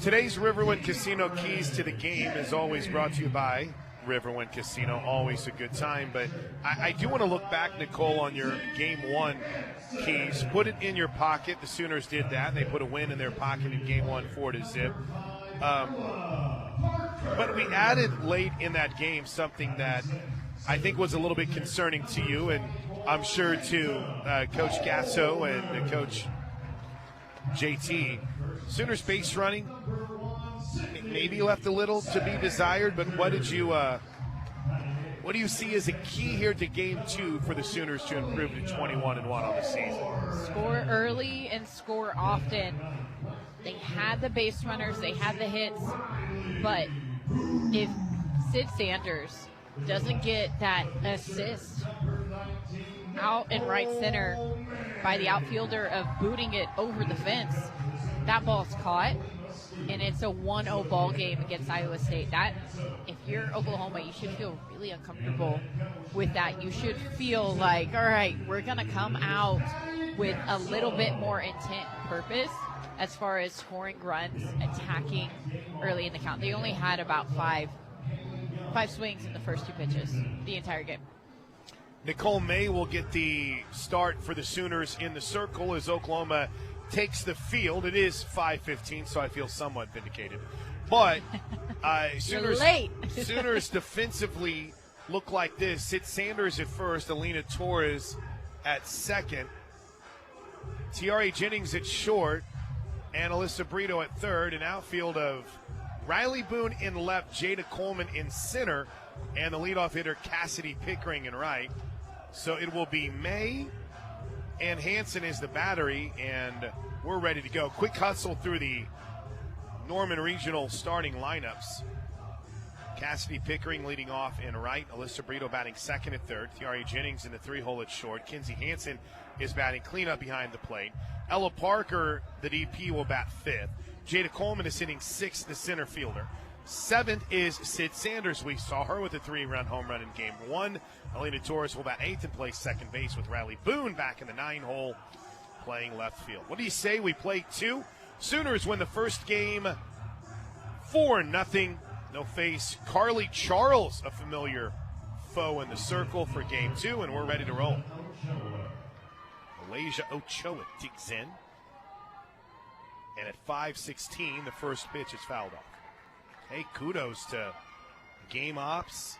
Today's Riverwind Casino Keys to the Game is always brought to you by Riverwind Casino. Always a good time. But I do want to look back, Nicole, on your Game 1 keys. Put it in your pocket. The Sooners did that. They put a win in their pocket in Game 1, 4-0. But we added late in that game something that I think was a little bit concerning to you, and I'm sure to Coach Gasso and Coach JT. Sooners base running maybe left a little to be desired, but what do you see as a key here to Game 2 for the Sooners to improve to 21-1 on the season? Score early and score often. They had the base runners, they had the hits, but if Sid Sanders doesn't get that assist out in right center by the outfielder of booting it over the fence, that ball's caught, and it's a 1-0 ball game against Iowa State. That, if you're Oklahoma, you should feel really uncomfortable with that. You should feel like, all right, we're going to come out with a little bit more intent and purpose as far as scoring runs, attacking early in the count. They only had about five swings in the first two pitches the entire game. Nicole May will get the start for the Sooners in the circle as Oklahoma takes the field. It is 5:15, so I feel somewhat vindicated. But Sooners defensively look like this. Sid Sanders at first, Alina Torres at second, Tiare Jennings at short, and Alyssa Brito at third. An outfield of Riley Boone in left, Jada Coleman in center, and the leadoff hitter Cassidy Pickering in right. So it will be May and Hanson is the battery, and we're ready to go. Quick hustle through the Norman Regional starting lineups. Cassidy Pickering leading off in right. Alyssa Brito batting second and third. Tiare Jennings in the three-hole at short. Kinsey Hanson is batting cleanup behind the plate. Ella Parker, the DP, will bat fifth. Jada Coleman is hitting sixth, the center fielder. Seventh is Sid Sanders. We saw her with a 3-run home run in Game 1. Alina Torres will bat eighth and play second base with Riley Boone back in the 9-hole playing left field. What do you say we play 2? Sooners win the first game 4-0. They'll face Carly Charles, a familiar foe in the circle for Game 2, and we're ready to roll. Malaysia Ochoa digs in. And at 5:16, the first pitch is fouled off. Hey, kudos to Game Ops.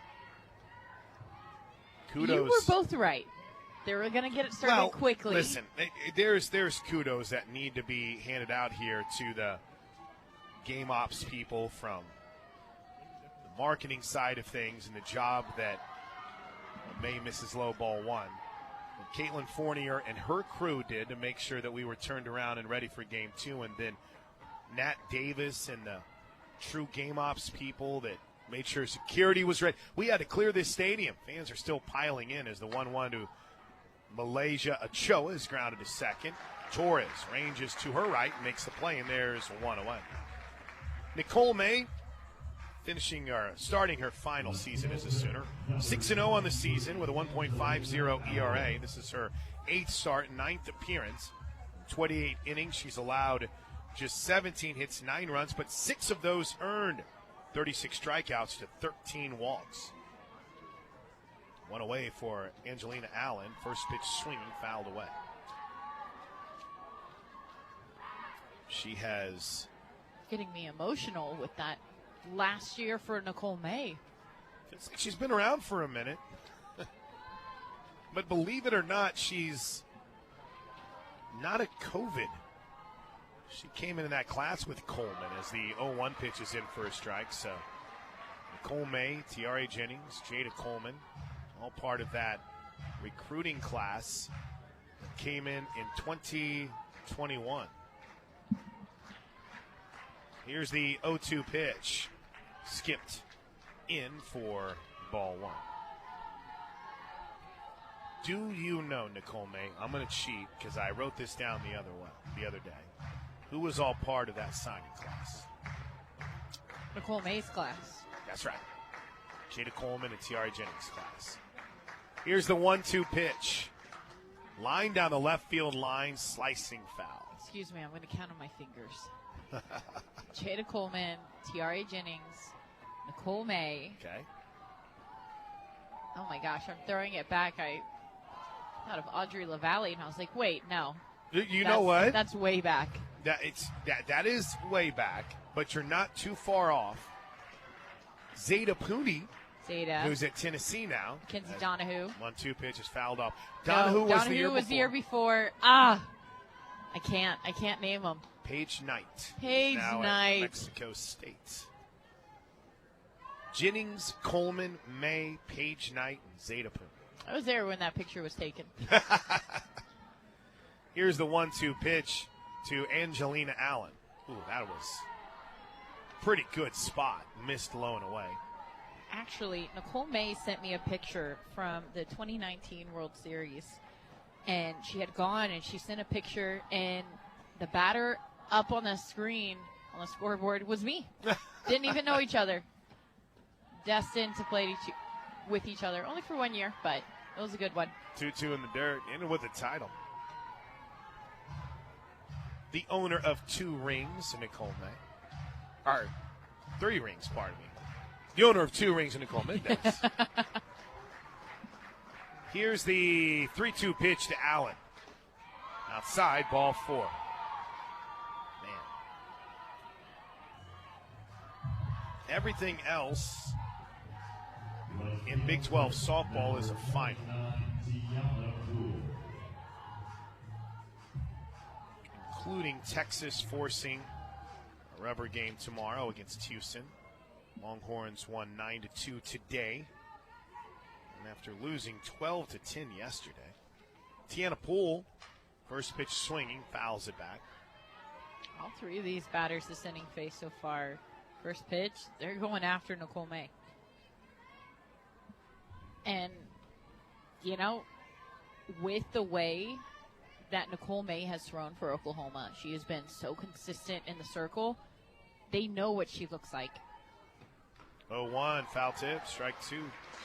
Kudos. You were both right. They were going to get it started quickly. Listen, there's kudos that need to be handed out here to the Game Ops people from the marketing side of things and the job that May Mrs. Lowball won. Caitlin Fournier and her crew did to make sure that we were turned around and ready for Game 2, and then Nat Davis and the true Game Ops people that made sure security was ready. We had to clear this stadium. Fans are still piling in as the 1-1 to Malaysia. Ochoa is grounded to second. Torres ranges to her right, makes the play, and there's one away. Nicole May starting her final season as a Sooner. 6-0 on the season with a 1.50 ERA. This is her 8th start, 9th appearance. 28 innings, she's allowed just 17 hits, 9 runs, but 6 of those earned. 36 strikeouts to 13 walks. One away for Angelina Allen. First pitch swinging, fouled away. She has... Getting me emotional with that last year for Nicole May. It's like she's been around for a minute. But believe it or not, she's not a COVID. She came into that class with Coleman as the 0-1 pitch is in for a strike. So Nicole May, Tiare Jennings, Jada Coleman, all part of that recruiting class that came in 2021. Here's the 0-2 pitch. Skipped in for ball 1. Do you know, Nicole May, I'm going to cheat because I wrote this down the other day. Who was all part of that signing class? Nicole May's class. That's right. Jada Coleman and Tiare Jennings' class. Here's the 1-2 pitch. Line down the left field line, slicing foul. Excuse me, I'm going to count on my fingers. Jada Coleman, Tiare Jennings, Nicole May. Okay. Oh my gosh, I'm throwing it back. I thought of Audrey LaValle, and I was like, wait, no. You know what? That's way back. That is way back, but you're not too far off. Zeta Pooney, who's at Tennessee now. Kenzie Donahue. 1-2 pitch is fouled off. Donahue was the year before. I can't name him. Paige Knight. Now Knight. At Mexico State. Jennings, Coleman, May, Paige Knight, and Zeta Pooney. I was there when that picture was taken. Here's the 1-2 pitch to Angelina Allen. Ooh, that was pretty good spot. Missed low and away. Actually, Nicole May sent me a picture from the 2019 World Series, and she had gone and she sent a picture, and the batter up on the screen on the scoreboard was me. Didn't even know each other. Destined to play with each other only for 1 year, but it was a good one. 2-2 in the dirt, and with the title. The owner of 2 rings, Nicole May. Or 3 rings, pardon me. The owner of 2 rings, Nicole Mendez. Here's the 3-2 pitch to Allen. Outside, ball 4. Man. Everything else in Big 12 softball is a final. Including Texas forcing a rubber game tomorrow against Houston. Longhorns won 9-2 today. And after losing 12-10 yesterday. Tiana Poole, first pitch swinging, fouls it back. All 3 of these batters this inning faced so far. First pitch, they're going after Nicole May. And, with the way that Nicole May has thrown for Oklahoma, she has been so consistent in the circle. They know what she looks like. 0-1, foul tip, strike 2.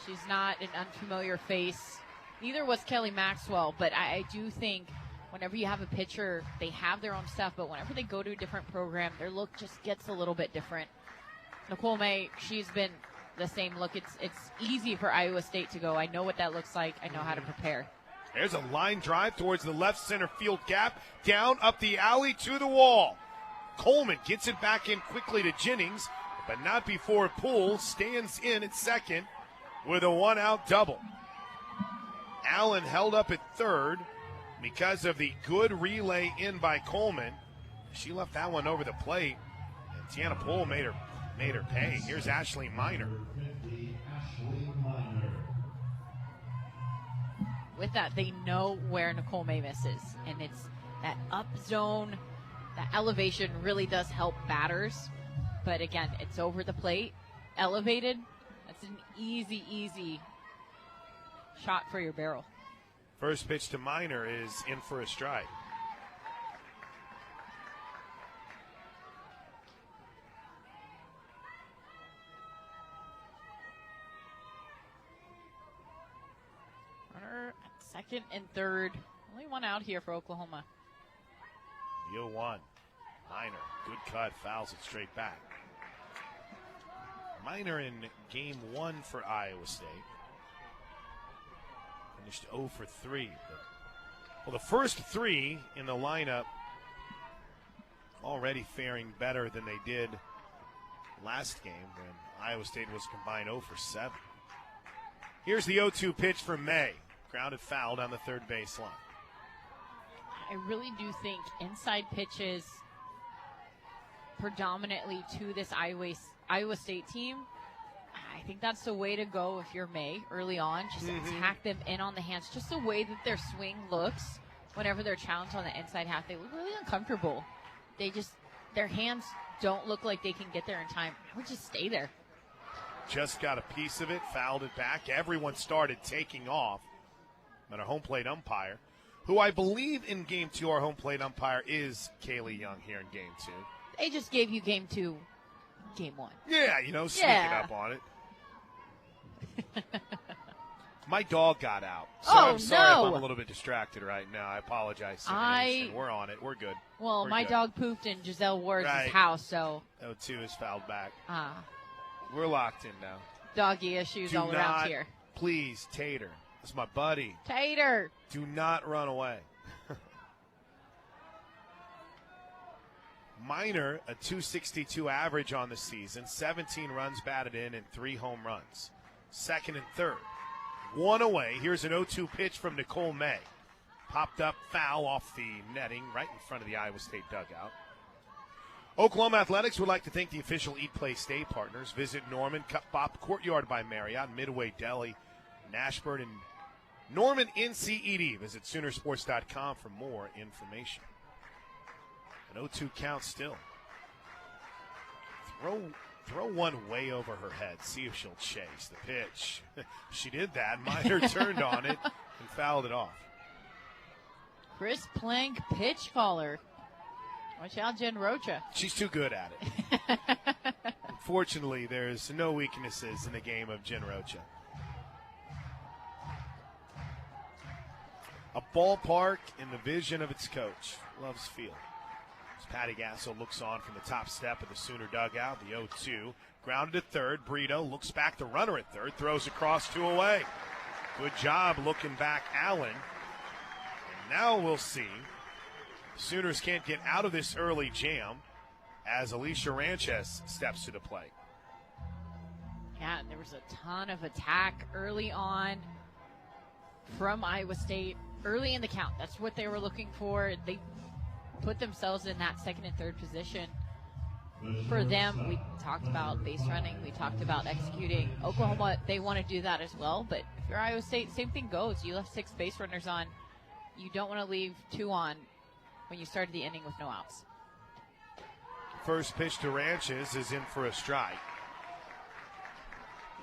She's not an unfamiliar face. Neither was Kelly Maxwell, but I do think whenever you have a pitcher, they have their own stuff, but whenever they go to a different program, their look just gets a little bit different. Nicole May, she's been the same look. It's easy for Iowa State to go, I know what that looks like. I know how to prepare. There's a line drive towards the left center field gap. Down, up the alley, to the wall. Coleman gets it back in quickly to Jennings, but not before Poole stands in at second with a 1-out double. Allen held up at third because of the good relay in by Coleman. She left that one over the plate, and Tiana Poole made her pay. Here's Ashley Minor. With that, they know where Nicole May misses, and it's that up zone, that elevation really does help batters. But again, it's over the plate, elevated. That's an easy shot for your barrel. First pitch to Minor is in for a strike. Runner at second and third. Only 1 out here for Oklahoma. 0-1. Minor, good cut, fouls it straight back. Minor in game 1 for Iowa State. Finished 0 for 3. Well, the first 3 in the lineup already faring better than they did last game when Iowa State was combined 0 for 7. Here's the 0-2 pitch for May. Grounded foul down the third baseline. I really do think inside pitches predominantly to this Iowa State team, I think that's the way to go if you're May early on. Just attack them in on the hands. Just the way that their swing looks whenever they're challenged on the inside half, they look really uncomfortable. Their hands don't look like they can get there in time. I would just stay there. Just got a piece of it, fouled it back. Everyone started taking off. But our home plate umpire, who I believe in game 2, our home plate umpire is Kaylee Young here in game 2. They just gave you game 2, game 1. Yeah, sneaking up on it. My dog got out. So Oh, I'm sorry if no. I'm a little bit distracted right now. I apologize. Sydney Nation. We're on it. We're good. Well, We're my good. dog pooped in Giselle Ward's Right. house, so 0-2 is fouled back. ah, We're locked in now. doggy issues Do all not, around here. Please, Tater. That's my buddy. Tater. Do not run away. Minor, a 262 average on the season, 17 runs batted in and 3 home runs. Second and third. One away. Here's an 0-2 pitch from Nicole May. Popped up foul off the netting right in front of the Iowa State dugout. Oklahoma Athletics would like to thank the official Eat Play Stay partners. Visit Norman Cup Bop Courtyard by Marriott, Midway Deli, Nashburn, and Norman NCED. Visit Soonersports.com for more information. An 0-2 count still. Throw one way over her head. See if she'll chase the pitch. She did that. Minor turned on it and fouled it off. Chris Plank pitch caller. Watch out, Jen Rocha. She's too good at it. Unfortunately, there's no weaknesses in the game of Jen Rocha. A ballpark in the vision of its coach. Loves Field. As Patty Gasso looks on from the top step of the Sooner dugout, the 0-2. Grounded at third. Brito looks back, the runner at third. Throws across, 2 away. Good job looking back, Allen. And now we'll see. Sooners can't get out of this early jam as Alicia Ranches steps to the plate. Yeah, and there was a ton of attack early on from Iowa State, early in the count. That's what they were looking for. They put themselves in that second and third position. For them, we talked about base running. We talked about executing. Oklahoma, they want to do that as well. But if you're Iowa State, same thing goes. You left 6 base runners on. You don't want to leave 2 on when you started the inning with no outs. First pitch to Ranches is in for a strike.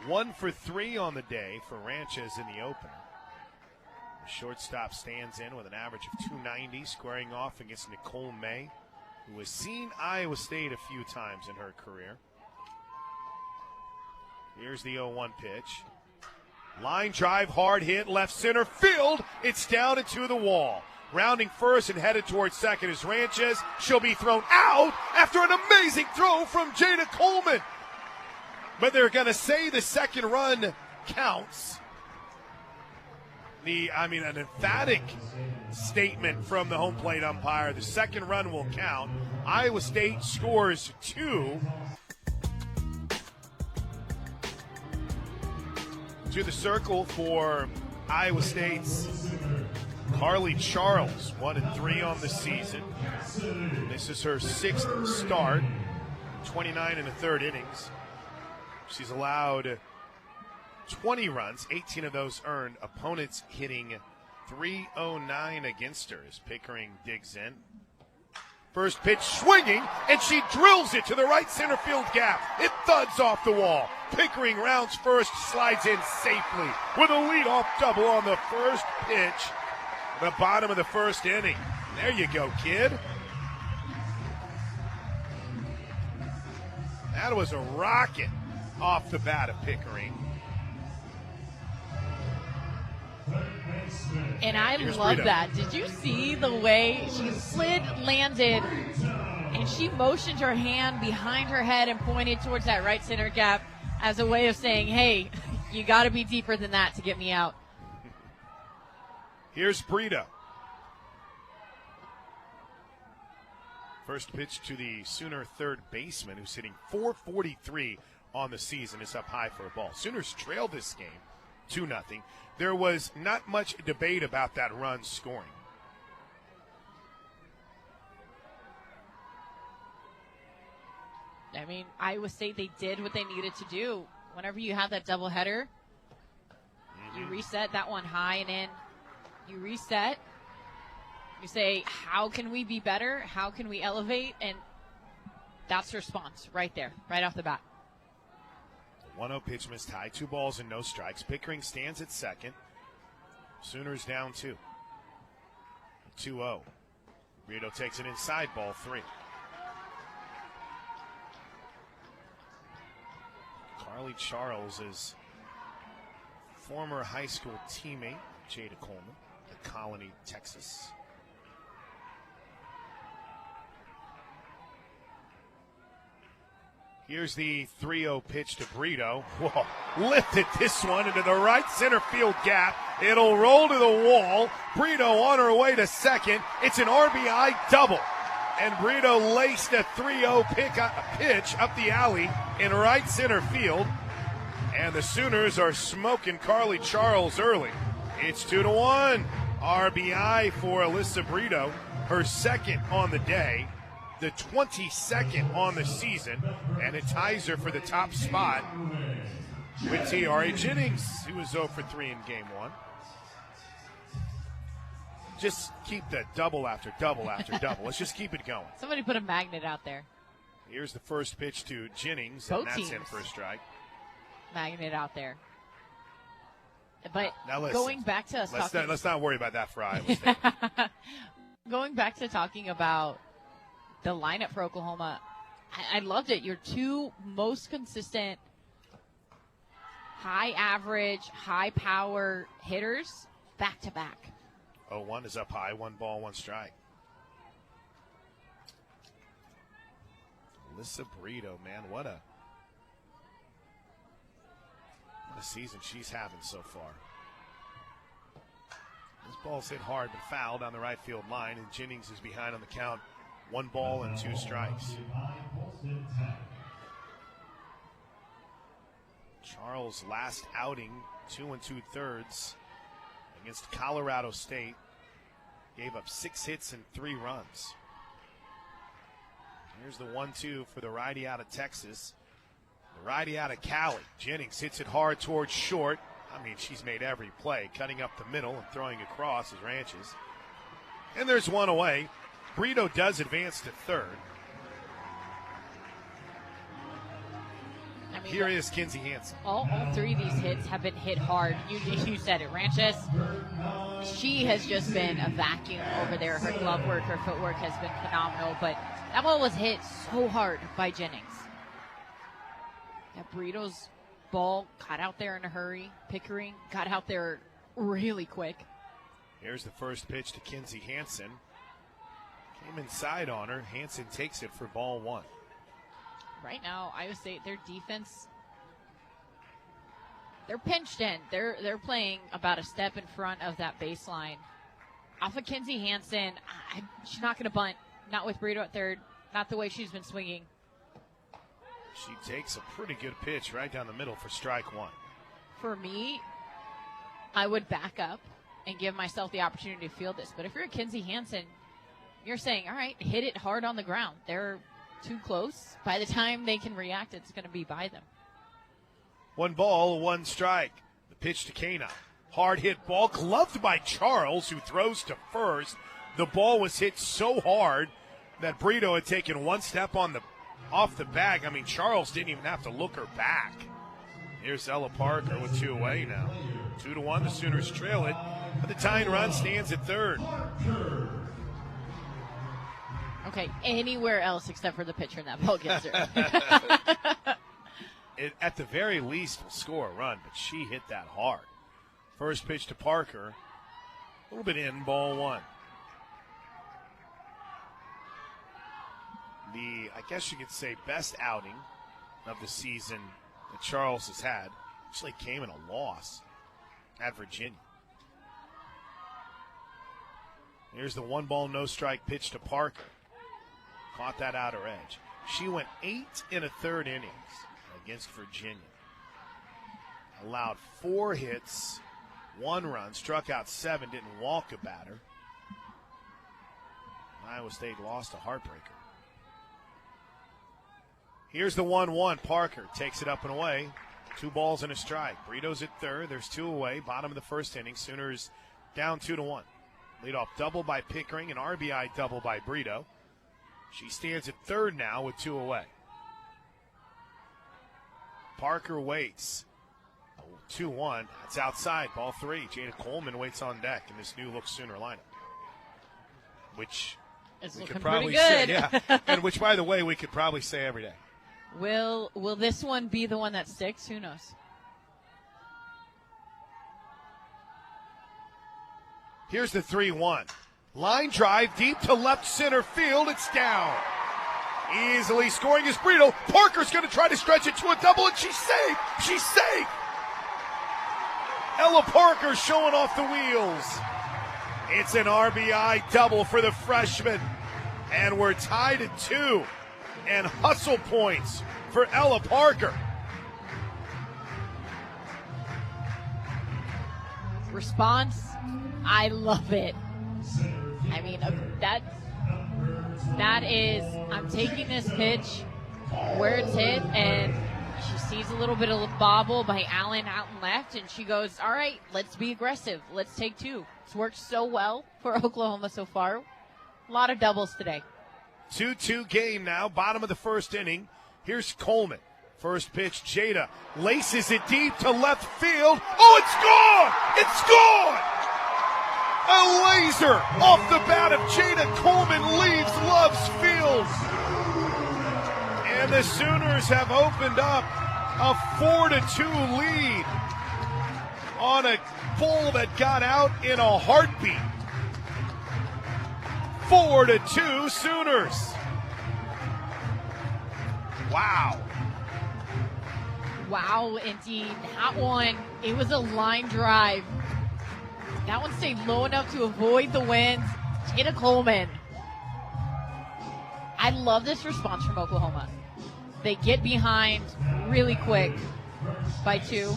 1 for 3 on the day for Ranches in the opener. The shortstop stands in with an average of 290, squaring off against Nicole May, who has seen Iowa State a few times in her career. Here's the 0-1 pitch. Line drive, hard hit, left center field. It's down and to the wall. Rounding first and headed towards second is Ranches. She'll be thrown out after an amazing throw from Jada Coleman. But they're going to say the second run counts. An emphatic statement from the home plate umpire. The second run will count. Iowa State scores 2. To the circle for Iowa State's Carly Charles, 1-3 on the season. This is her 6th start, 29 in the third innings. She's allowed 20 runs, 18 of those earned. Opponents hitting .309 against her as Pickering digs in. First pitch swinging, and she drills it to the right center field gap. It thuds off the wall. Pickering rounds first, slides in safely with a leadoff double on the first pitch. The bottom of the first inning. There you go, kid. That was a rocket off the bat of Pickering. And I Here's love Brito. that. Did you see the way she slid, landed, and she motioned her hand behind her head and pointed towards that right center gap as a way of saying, hey, you got to be deeper than that to get me out. Here's Brito. First pitch to the Sooner third baseman, who's hitting .443 on the season, is up high for a ball. Sooners trail this game 2-0. There was not much debate about that run scoring. I mean, Iowa State, they did what they needed to do. Whenever you have that doubleheader, you reset that one high and in. You reset. You say, how can we be better? How can we elevate? And that's the response right there, right off the bat. 1-0 pitch missed high, 2 balls and no strikes. Pickering stands at second. Sooners down 2. 2-0. Brito takes it inside, ball 3. Carly Charles is former high school teammate, Jada Coleman, at Colony, Texas. Here's the 3-0 pitch to Brito. Whoa, lifted this one into the right center field gap. It'll roll to the wall. Brito on her way to second. It's an RBI double. And Brito laced a 3-0 pitch up the alley in right center field. And the Sooners are smoking Carly Charles early. It's 2-1. RBI for Alyssa Brito, her second on the day, the 22nd on the season, and it ties her for the top spot with Tiare Jennings, who was 0 for 3 in game one. Just keep the double after double after double. Let's just keep it going. Somebody put a magnet out there. Here's the first pitch to Jennings, Both and that's teams. in for a strike. Magnet out there. But Now listen, going back to us talking. let's not worry about that for Iowa State. Going back to talking about the lineup for Oklahoma, I loved it. Your two most consistent, high average, high power hitters back to back. 0-1 is up high, 1 ball, 1 strike. Alyssa Brito, man, what a season she's having so far. This ball's hit hard but foul down the right field line, and Jennings is behind on the count. 1 ball and 2 strikes. Charles' last outing, 2 2/3 against Colorado State, gave up 6 hits and 3 runs. Here's the 1-2 for the righty out of Texas. The righty out of Cali. Jennings hits it hard towards short. I mean, she's made every play, cutting up the middle and throwing across as Ranches. And there's 1 away. Brito does advance to third. I mean, Here is Kinsey Hansen. All 3 of these hits have been hit hard. You said it, Ranches. She has just been a vacuum over there. Her glove work, her footwork has been phenomenal. But that ball was hit so hard by Jennings. That Brito's ball got out there in a hurry. Pickering got out there really quick. Here's the first pitch to Kinsey Hansen. Came inside on her. Hansen takes it for ball 1. Right now, Iowa State, their defense, they're pinched in. They're playing about a step in front of that baseline. Off of Kinsey Hansen, she's not going to bunt. Not with Brito at third. Not the way she's been swinging. She takes a pretty good pitch right down the middle for strike 1. For me, I would back up and give myself the opportunity to field this. But if you're a Kinsey Hansen, you're saying, all right, hit it hard on the ground. They're too close. By the time they can react, it's going to be by them. 1 ball, 1 strike. The pitch to Kana. Hard hit ball, gloved by Charles, who throws to first. The ball was hit so hard that Brito had taken 1 step off the bag. I mean, Charles didn't even have to look her back. Here's Ella Parker with 2 away now. 2-1, the Sooners trail it, but the tying run stands at third. Okay, anywhere else except for the pitcher in that ball gets her. At the very least, will score a run, but she hit that hard. First pitch to Parker, a little bit in, ball 1. The, I guess you could say, best outing of the season that Charles has had actually came in a loss at Virginia. Here's the 1 ball, no strike pitch to Parker. Caught that outer edge. She went 8 1/3 innings against Virginia. Allowed 4 hits, 1 run, struck out 7, didn't walk a batter. Iowa State lost a heartbreaker. Here's the 1-1. Parker takes it up and away. 2 balls and a strike. Brito's at third. There's 2 away. Bottom of the first inning. Sooners down 2-1. Leadoff double by Pickering, an RBI double by Brito. She stands at third now with 2 away. Parker waits. 2-1. That's outside. Ball 3. Jada Coleman waits on deck in this new look Sooner lineup, which It's we looking could probably pretty say, good. yeah, and which, by the way, we could probably say every day. Will this one be the one that sticks? Who knows? Here's the 3-1. Line drive deep to left center field. It's down. Easily scoring is Brito. Parker's going to try to stretch it to a double, and she's safe. She's safe. Ella Parker showing off the wheels. It's an RBI double for the freshman. And we're tied at 2. And hustle points for Ella Parker. Response, I love it. I mean, that is, I'm taking this pitch where it's hit, and she sees a little bit of bobble by Allen out and left, and she goes, all right, let's be aggressive. Let's take 2. It's worked so well for Oklahoma so far. A lot of doubles today. 2-2 game now, bottom of the first inning. Here's Coleman. First pitch, Jada laces it deep to left field. Oh, it's gone! It's gone! A laser off the bat of Jada Coleman leaves Love's Field. And the Sooners have opened up a 4-2 lead on a bull that got out in a heartbeat. 4-2 Sooners. Wow. Wow, indeed. That one, it was a line drive. That one stayed low enough to avoid the winds. Jada Coleman. I love this response from Oklahoma. They get behind really quick by 2.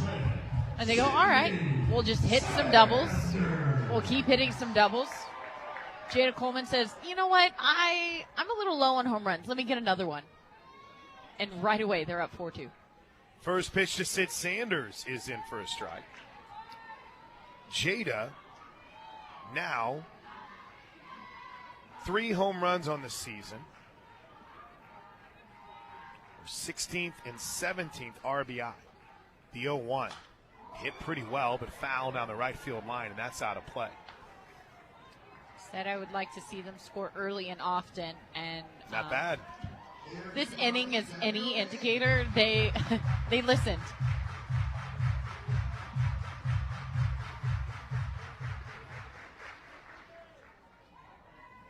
And they go, all right, we'll just hit some doubles. We'll keep hitting some doubles. Jada Coleman says, you know what? I'm a little low on home runs. Let me get another one. And right away, they're up 4-2. First pitch to Sid Sanders is in for a strike. Jada now 3 home runs on the season. Her 16th and 17th RBI. The 0-1 hit pretty well, but foul down the right field line, and that's out of play. Said I would like to see them score early and often, and not bad. This inning is any indicator. They listened.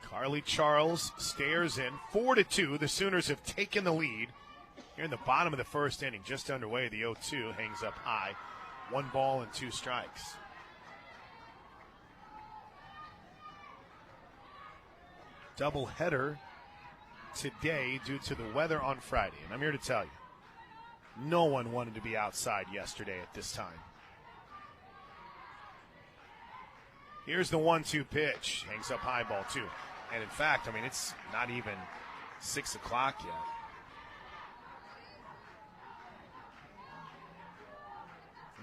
Carly Charles stares in. 4-2. The Sooners have taken the lead. Here in the bottom of the first inning, just underway. The 0-2 hangs up high. 1 ball and 2 strikes. Double header today due to the weather on Friday. And I'm here to tell you, no one wanted to be outside yesterday at this time. Here's the 1-2 pitch. Hangs up high, ball 2. And in fact, I mean, it's not even 6 o'clock yet.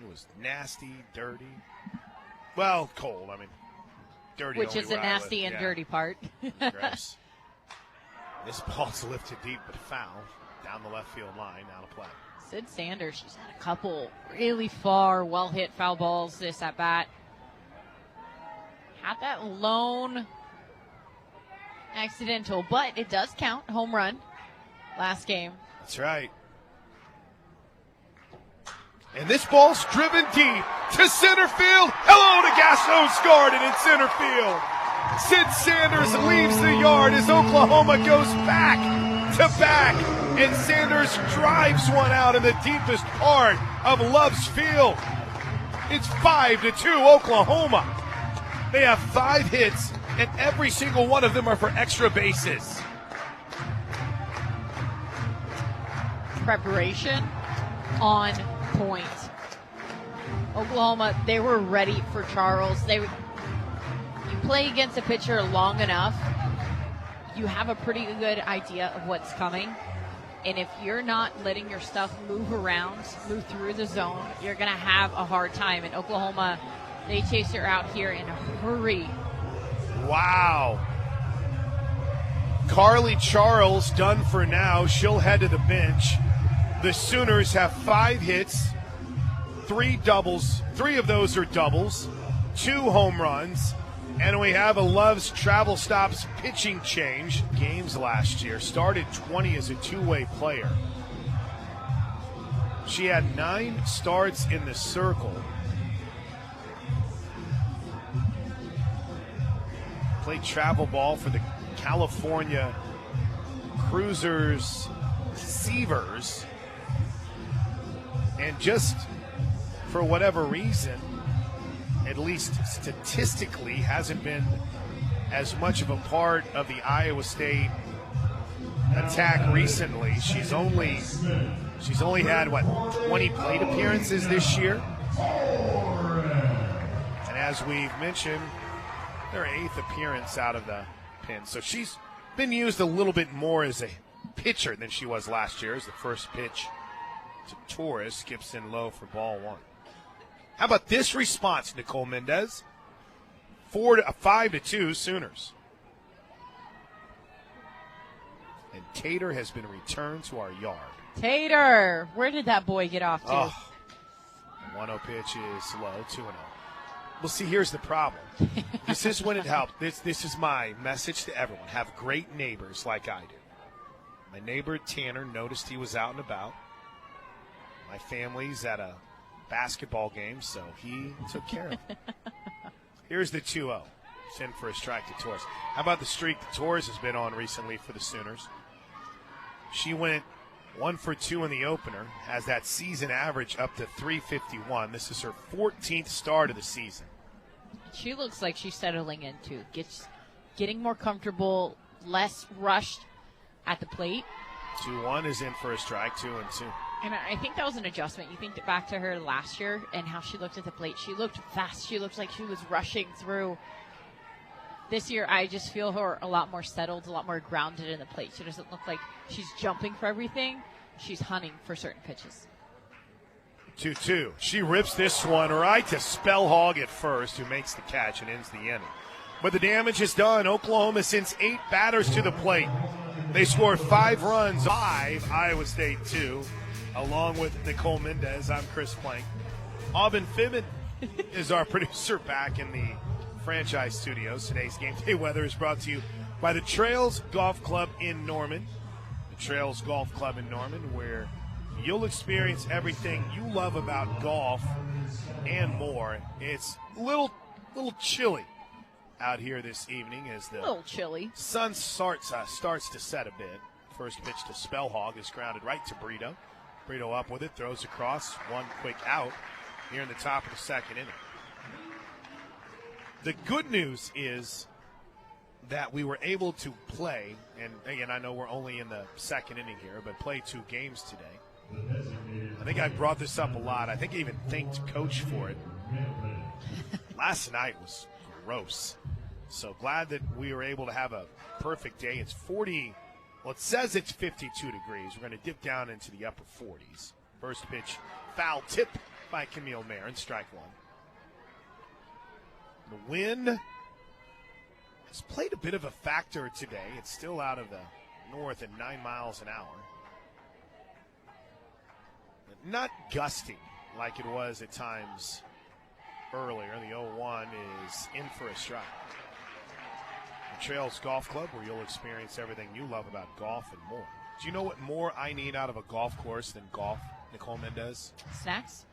It was nasty, dirty. Well, cold. I mean, dirty. Which is the nasty and dirty part. Gross. This ball's lifted deep, but foul down the left field line, out of play. Sid Sanders, she's had a couple really far, well-hit foul balls this at-bat. Had that lone accidental, but it does count. Home run last game. That's right. And this ball's driven deep to center field. Hello to Gaston's Garden in center field. Sid Sanders leaves the yard as Oklahoma goes back to back. And Sanders drives one out in the deepest part of Love's Field. It's 5-2 Oklahoma. They have 5 hits, and every single one of them are for extra bases. Preparation on point. Oklahoma, they were ready for Charles. You play against a pitcher long enough, you have a pretty good idea of what's coming. And if you're not letting your stuff move around, move through the zone, you're going to have a hard time. And Oklahoma, they chase her out here in a hurry. Wow. Carly Charles done for now. She'll head to the bench. The Sooners have 5 hits, 3 doubles. 3 of those are doubles, 2 home runs. And we have a Love's Travel Stops pitching change. Games last year, started 20 as a two-way player. She had 9 starts in the circle. played travel ball for the California Cruisers Seavers. And just for whatever reason, at least statistically, hasn't been as much of a part of the Iowa State attack recently. She's only had 20 plate appearances this year. And as we've mentioned, their 8th appearance out of the pen. So she's been used a little bit more as a pitcher than she was last year, as the first pitch to Torres skips in low for ball 1. How about this response, Nicole Mendez? 5-2 Sooners. And Tater has been returned to our yard. Tater, where did that boy get off to? 1-0 pitch is low, 2-0. Well, see, here's the problem. This is when it helps. This is my message to everyone. Have great neighbors like I do. My neighbor Tanner noticed he was out and about. My family's at a basketball game, so he took care of it. Here's the 2-0. It's in for a strike to Torres. How about the streak that Torres has been on recently for the Sooners? She went 1 for 2 in the opener, has that season average up to 351. This is her 14th start of the season. She looks like she's settling into, getting more comfortable, less rushed at the plate. 2-1 is in for a strike, 2-2. And I think that was an adjustment. You think back to her last year and how she looked at the plate. She looked fast. She looked like she was rushing through. This year, I just feel her a lot more settled, a lot more grounded in the plate. She doesn't look like she's jumping for everything. She's hunting for certain pitches. 2-2. She rips this one right to Spellhog at first, who makes the catch and ends the inning. But the damage is done. Oklahoma sends 8 batters to the plate. They score 5 runs, 5, Iowa State 2. Along with Nicole Mendez, I'm Chris Plank. Aubin Fimmin is our producer back in the franchise studios. Today's game day weather is brought to you by the Trails Golf Club in Norman. The Trails Golf Club in Norman, where you'll experience everything you love about golf and more. It's a little chilly out here this evening as the sun starts to set a bit. First pitch to Spellhog is grounded right to Brito. Brito up with it, throws across, 1 quick out here in the top of the second inning. The good news is that we were able to play, and again, I know we're only in the second inning here, but play 2 games today. I think I brought this up a lot. I think I even thanked Coach for it. Last night was gross. So glad that we were able to have a perfect day. It's 40. Well, it says it's 52 degrees. We're going to dip down into the upper 40s. First pitch, foul tip by Camille Marin, strike 1. The wind has played a bit of a factor today. It's still out of the north at 9 miles an hour. But not gusting like it was at times earlier. The 0-1 is in for a strike. Trails Golf Club, where you'll experience everything you love about golf and more. Do you know what more I need out of a golf course than golf, Nicole Mendez? Snacks?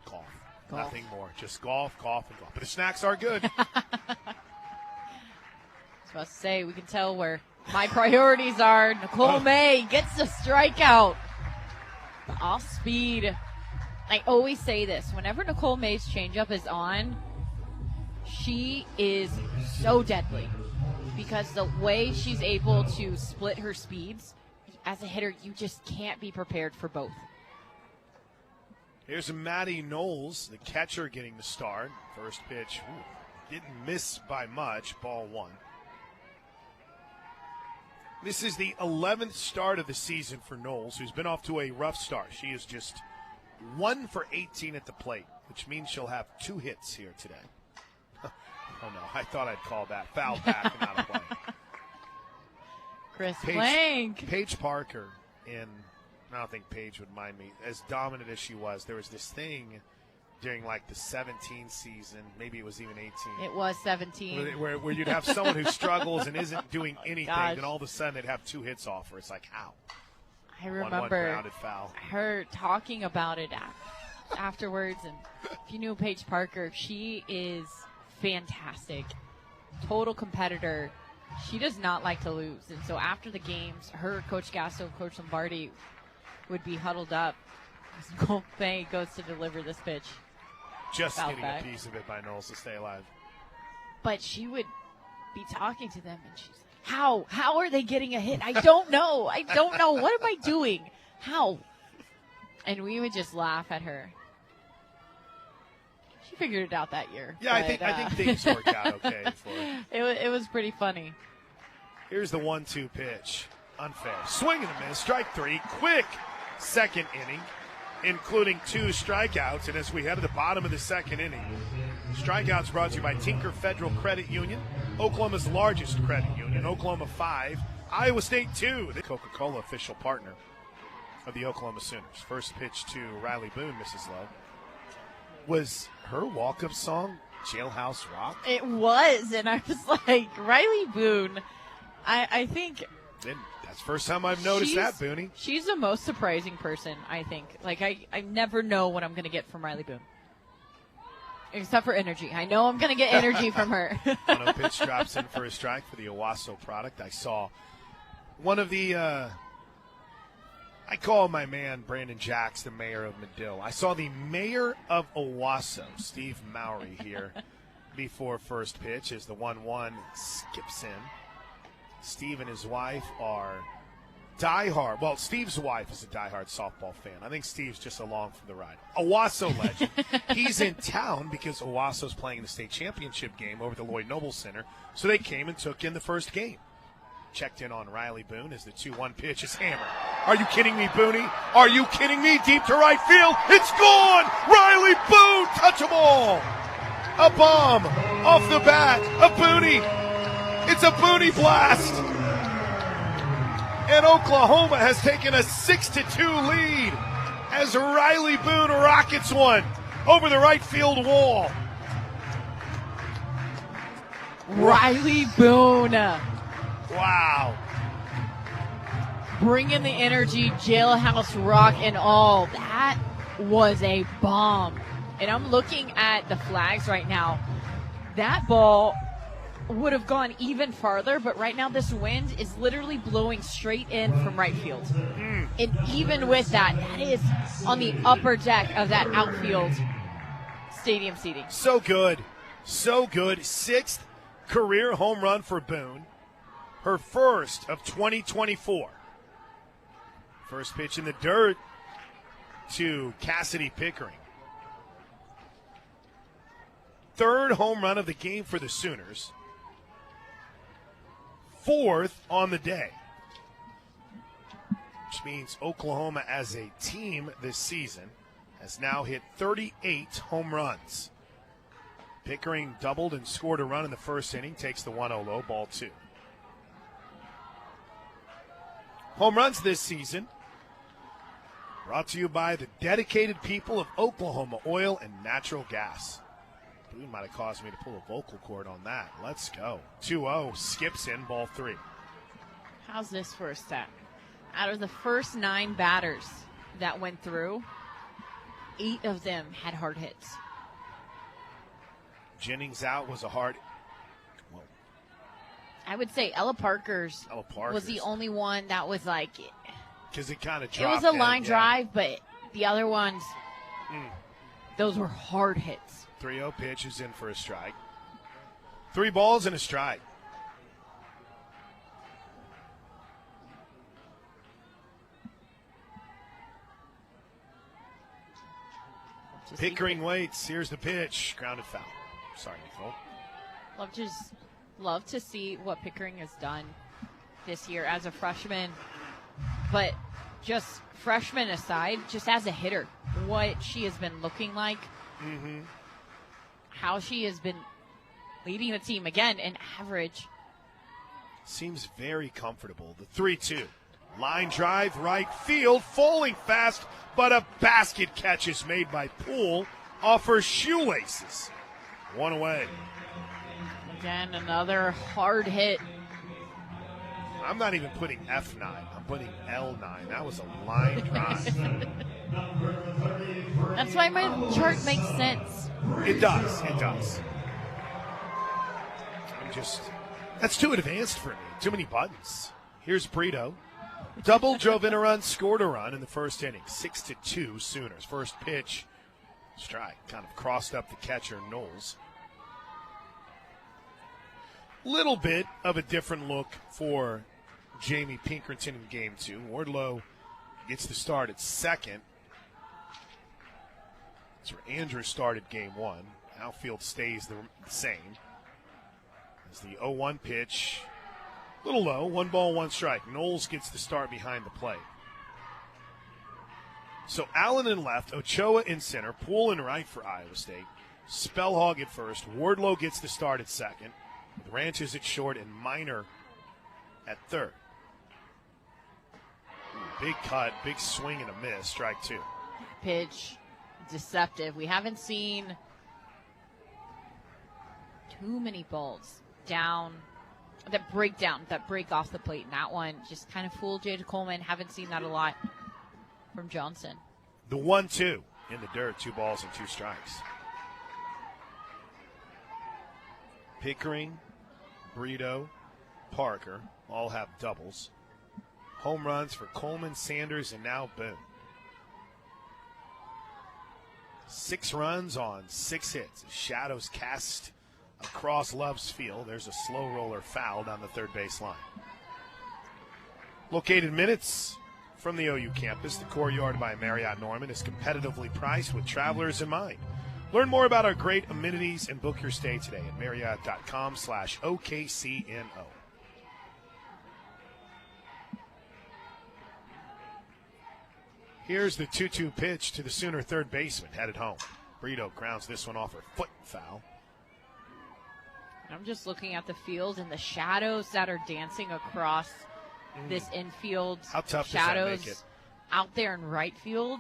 Golf. Nothing more. Just golf, and golf. But the snacks are good. I was about to say, we can tell where my priorities are. Nicole May gets the strikeout. Off speed. I always say this. Whenever Nicole May's changeup is on, she is so deadly. Because the way she's able to split her speeds, as a hitter, you just can't be prepared for both. Here's Maddie Knowles, the catcher, getting the start. First pitch, didn't miss by much, ball 1. This is the 11th start of the season for Knowles, who's been off to a rough start. She is just 1 for 18 at the plate, which means she'll have 2 hits here today. Oh, no, I thought I'd call that. Foul back and out of play. Chris Plank. Paige Parker, I don't think Paige would mind me, as dominant as she was, there was this thing during like the 17 season, maybe it was even 18. It was 17. Where you'd have someone who struggles and isn't doing anything, and all of a sudden they'd have 2 hits off her. It's like, how? I remember grounded foul. her talking about it afterwards, and if you knew Paige Parker, she is fantastic. total competitor. She does not like to lose. And so after the games, her, Coach Gasso, Coach Lombardi would be huddled up as Golpe goes to deliver this pitch. Just getting a piece of it by Knowles to stay alive. But she would be talking to them, and she's like, How are they getting a hit? I don't know. What am I doing? How? And we would just laugh at her. She figured it out that year. Yeah, but, I think things worked out okay for her. It was pretty funny. Here's the 1-2 pitch. Unfair. Swing and a miss. Strike 3. Quick second inning, including 2 strikeouts. And as we head to the bottom of the second inning, strikeouts brought to you by Tinker Federal Credit Union, Oklahoma's largest credit union. Oklahoma 5, Iowa State 2. The Coca-Cola official partner of the Oklahoma Sooners. First pitch to Riley Boone, Mrs. Lowe. Was her walk-up song Jailhouse Rock? It was, and I was like, Riley Boone, I think... That's the first time I've noticed that, Booney. She's the most surprising person, I think. Like, I never know what I'm going to get from Riley Boone. Except for energy. I know I'm going to get energy from her. 1-0 pitch drops in for a strike for the Owasso product. I saw one of the, I call my man Brandon Jacks the mayor of Medill. I saw the mayor of Owasso, Steve Mowry, here before first pitch as the 1-1 skips in. Steve and his wife are diehard. Well, Steve's wife is a diehard softball fan. I think Steve's just along for the ride. Owasso legend. He's in town because Owasso's playing the state championship game over at the Lloyd Noble Center, so they came and took in the first game. Checked in on Riley Boone as the 2-1 pitch is hammered. Are you kidding me, Booney? Are you kidding me? Deep to right field. It's gone! Riley Boone, touch 'em all. A bomb off the bat. A Booney. It's a Booney blast. And Oklahoma has taken a 6-2 lead as Riley Boone rockets one over the right field wall. Riley Boone. Wow. Bringing the energy, Jailhouse Rock and all. That was a bomb. And I'm looking at the flags right now. That ball would have gone even farther, but right now this wind is literally blowing straight in from right field. And even with that, that is on the upper deck of that outfield stadium seating. So good. So good. 6th career home run for Boone. Her first of 2024. First pitch in the dirt to Cassidy Pickering. 3rd home run of the game for the Sooners. 4th on the day, which means Oklahoma as a team this season has now hit 38 home runs. Pickering doubled and scored a run in the first inning, takes the 1-0 low, ball 2. Home runs this season brought to you by the dedicated people of Oklahoma Oil and Natural Gas. Boone might have caused me to pull a vocal cord on that. Let's go. 2-0, skips in, ball 3. How's this for a stat? Out of the first 9 batters that went through, 8 of them had hard hits. Jennings out was a hard. Well, I would say Ella Parker's was the only one that was like. Because it kind of dropped. It was a line drive, but the other ones, those were hard hits. 3-0 pitch is in for a strike. 3 balls and a strike. Pickering waits. Here's the pitch. Grounded foul. Sorry, Nicole. Love to see what Pickering has done this year as a freshman. But just freshman aside, just as a hitter, what she has been looking like. Mm-hmm. How she has been leading the team again in average. Seems very comfortable. The 3-2. Line drive, right field, falling fast, but a basket catch is made by Poole off her shoelaces. 1 away. Again, another hard hit. I'm not even putting F9. I'm putting L9. That was a line drive. That's why my chart makes sense. It does. It does. I'm that's too advanced for me. Too many buttons. Here's Brito. Double, drove in a run, scored a run in the first inning. 6-2 Sooners. First pitch, strike. Kind of crossed up the catcher, Knowles. Little bit of a different look for Jamie Pinkerton in game 2. Wardlow gets the start at second. That's where Andrew started game 1. Outfield stays the same. As the 0-1 pitch, a little low, 1 ball, 1 strike. Knowles gets the start behind the plate. So Allen in left, Ochoa in center, Poole in right for Iowa State, Spellhog at first, Wardlow gets the start at second, with Ranches at short and Minor at third. Big cut, big swing and a miss, strike 2. Pitch, deceptive. We haven't seen too many balls down, that break off the plate. And that one just kind of fooled Jada Coleman. Haven't seen that a lot from Johnson. The 1-2 in the dirt, 2 balls and 2 strikes. Pickering, Brito, Parker all have doubles. Home runs for Coleman, Sanders, and now Boone. 6 runs on 6 hits. Shadows cast across Love's Field. There's a slow roller foul down the third base line. Located minutes from the OU campus, the Courtyard by Marriott Norman is competitively priced with travelers in mind. Learn more about our great amenities and book your stay today at Marriott.com/OKCNO. Here's the 2-2 pitch to the Sooner third baseman, headed home. Brito grounds this one off her foot foul. I'm just looking at the field and the shadows that are dancing across this infield. How tough shadows does that make it? Out there in right field.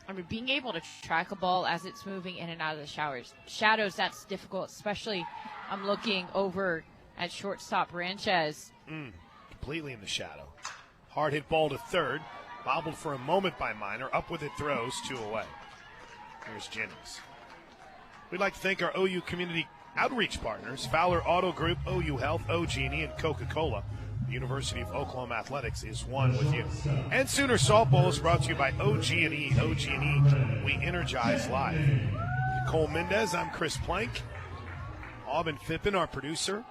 I mean, being able to track a ball as it's moving in and out of the shadows, that's difficult, especially I'm looking over at shortstop Ranches. Completely in the shadow. Hard hit ball to third. Bobbled for a moment by Minor. Up with it, throws 2 away. Here's Jennings. We'd like to thank our OU community outreach partners, Fowler Auto Group, OU Health, OG&E, and Coca-Cola. The University of Oklahoma Athletics is one with you. And Sooner Softball is brought to you by OG&E. OG&E, we energize life. Nicole Mendez, I'm Chris Plank. Aubin Phippen, our producer.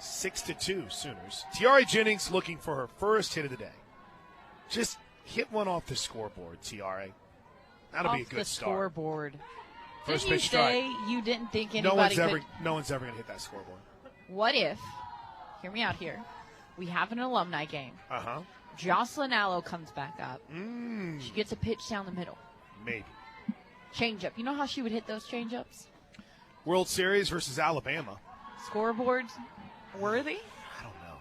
6-2 Sooners. Tiare Jennings looking for her first hit of the day. Just hit one off the scoreboard, Tiare. That'll be a good start. Scoreboard. First Didn't pitch you strike. say you didn't think anybody No one's ever going to hit that scoreboard. What if, hear me out here, we have an alumni game. Uh-huh. Jocelyn Allo comes back up. She gets a pitch down the middle. Maybe. Change-up. You know how she would hit those change-ups? World Series versus Alabama. Scoreboards worthy? I don't know.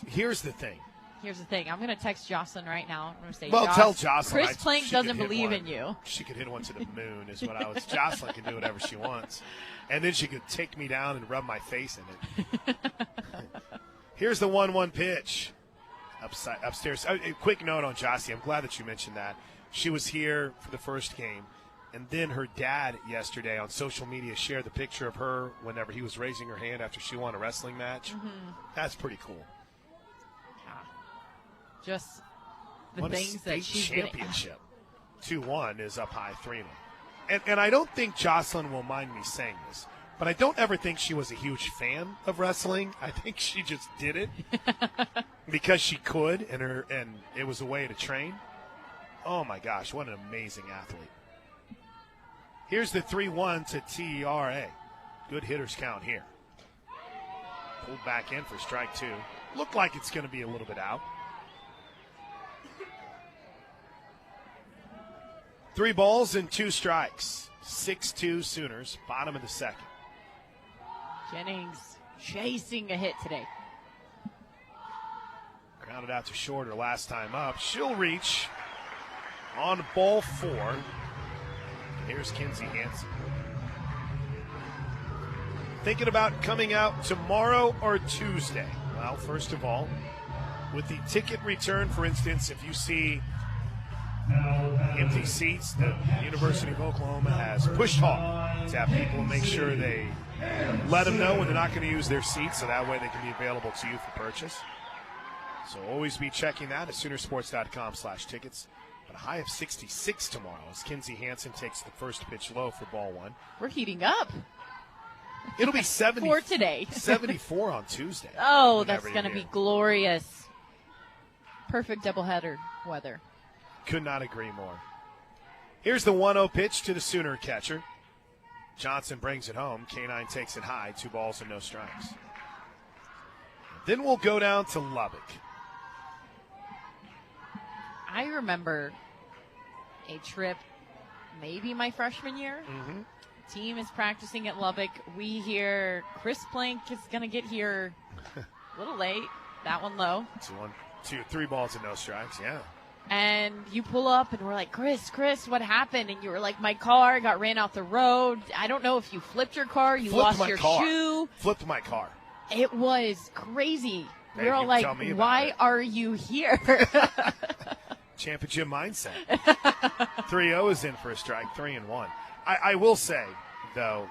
Here's the thing. Here's the thing. I'm going to text Jocelyn right now. I'm going to say, tell Jocelyn. Chris Plank doesn't believe in you. She could hit one to the moon is what I was. Jocelyn can do whatever she wants. And then she could take me down and rub my face in it. Here's the 1-1 pitch. Upstairs. A quick note on Jossie. I'm glad that you mentioned that. She was here for the first game. And then her dad yesterday on social media shared the picture of her whenever he was raising her hand after she won a wrestling match. That's pretty cool. Just the won things a that state she's championship. 2-1 is up high 3-1. And I don't think Jocelyn will mind me saying this, but I don't ever think she was a huge fan of wrestling. I think she just did it because she could, and it was a way to train. Oh my gosh, what an amazing athlete. Here's the 3-1 to TRA. Good hitters count here. Pulled back in for strike 2. Looked like it's going to be a little bit out. 3 balls and 2 strikes. 6-2 Sooners, bottom of the second. Jennings chasing a hit today. Grounded out to short her last time up. She'll reach on ball 4. Here's Kinsey Hansen. Thinking about coming out tomorrow or Tuesday? Well, first of all, with the ticket return, for instance, if you see empty seats, the University of Oklahoma has pushed hard to have people make sure they Let them know when they're not going to use their seats, so that way they can be available to you for purchase. So always be checking that at Soonersports.com/tickets. But a high of 66 tomorrow as Kinsey Hansen takes the first pitch low for ball one. We're heating up. It'll be 70 for today. 74 on Tuesday. Oh, that's going to be glorious. Perfect doubleheader weather. Could not agree more. Here's the 1-0 pitch to the Sooner catcher. Johnson brings it home. K9 takes it high. 2 balls and no strikes. Then we'll go down to Lubbock. I remember a trip maybe my freshman year. Mm-hmm. Team is practicing at Lubbock. We hear Chris Plank is going to get here a little late. That one low. 3 balls and no strikes, yeah. And you pull up, and we're like, Chris, what happened? And you were like, my car got ran off the road. I don't know if you flipped your car, you lost your shoe. Flipped my car. It was crazy. Hey, we were all like, why are you here? Championship mindset. 3-0 is in for a strike, 3-1. I will say, though,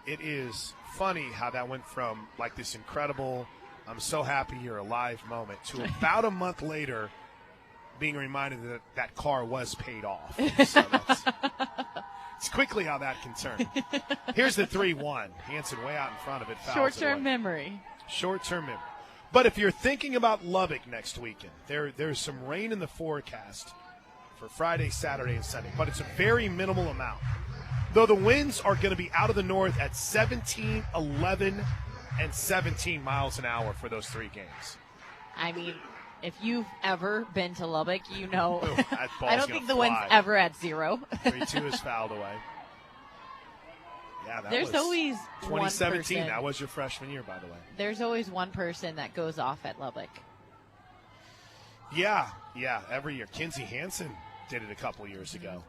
it is funny how that went from like this incredible, I'm so happy you're alive moment to about a month later being reminded that that car was paid off. So it's quickly how that can turn. Here's the 3-1. Hansen way out in front of it. Short-term memory. Short-term memory. But if you're thinking about Lubbock next weekend, there's some rain in the forecast for Friday, Saturday, and Sunday. But it's a very minimal amount. Though the winds are going to be out of the north at 17, 11, and 17 miles an hour for those 3 games. I mean, if you've ever been to Lubbock, you know. I don't think the fly. wind's ever at 0. 3-2 is fouled away. Yeah, There's always 2017. One that was your freshman year, by the way. There's always one person that goes off at Lubbock. Yeah, every year. Kinsey Hansen did it a couple years ago.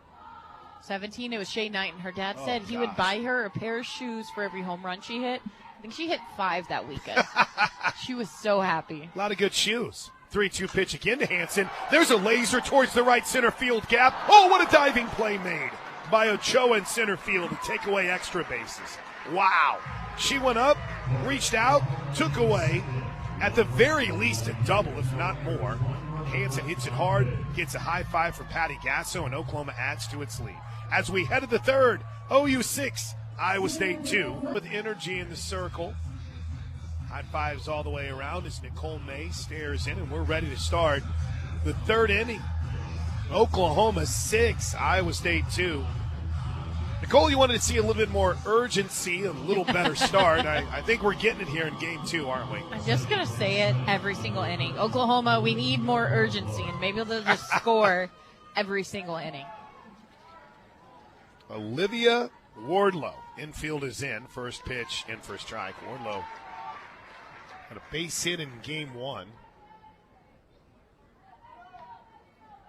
17, it was Shay Knight, and her dad said he would buy her a pair of shoes for every home run she hit. I think she hit 5 that weekend. She was so happy. A lot of good shoes. 3-2 pitch again to Hansen. There's a laser towards the right center field gap. Oh, what a diving play made by Ochoa in center field to take away extra bases. Wow. She went up, reached out, took away, at the very least a double, if not more. Hansen hits it hard, gets a high five from Patty Gasso, and Oklahoma adds to its lead. As we head to the third, OU 6, Iowa State 2. With energy in the circle. High fives all the way around as Nicole May stares in, and we're ready to start the third inning. Oklahoma 6, Iowa State 2. Nicole, you wanted to see a little bit more urgency, a little better start. I think we're getting it here in game 2, aren't we? I'm just going to say it every single inning. Oklahoma, we need more urgency, and maybe they'll just score every single inning. Olivia Wardlow. Infield is in. First pitch in for a strike. Wardlow had a base hit in game 1.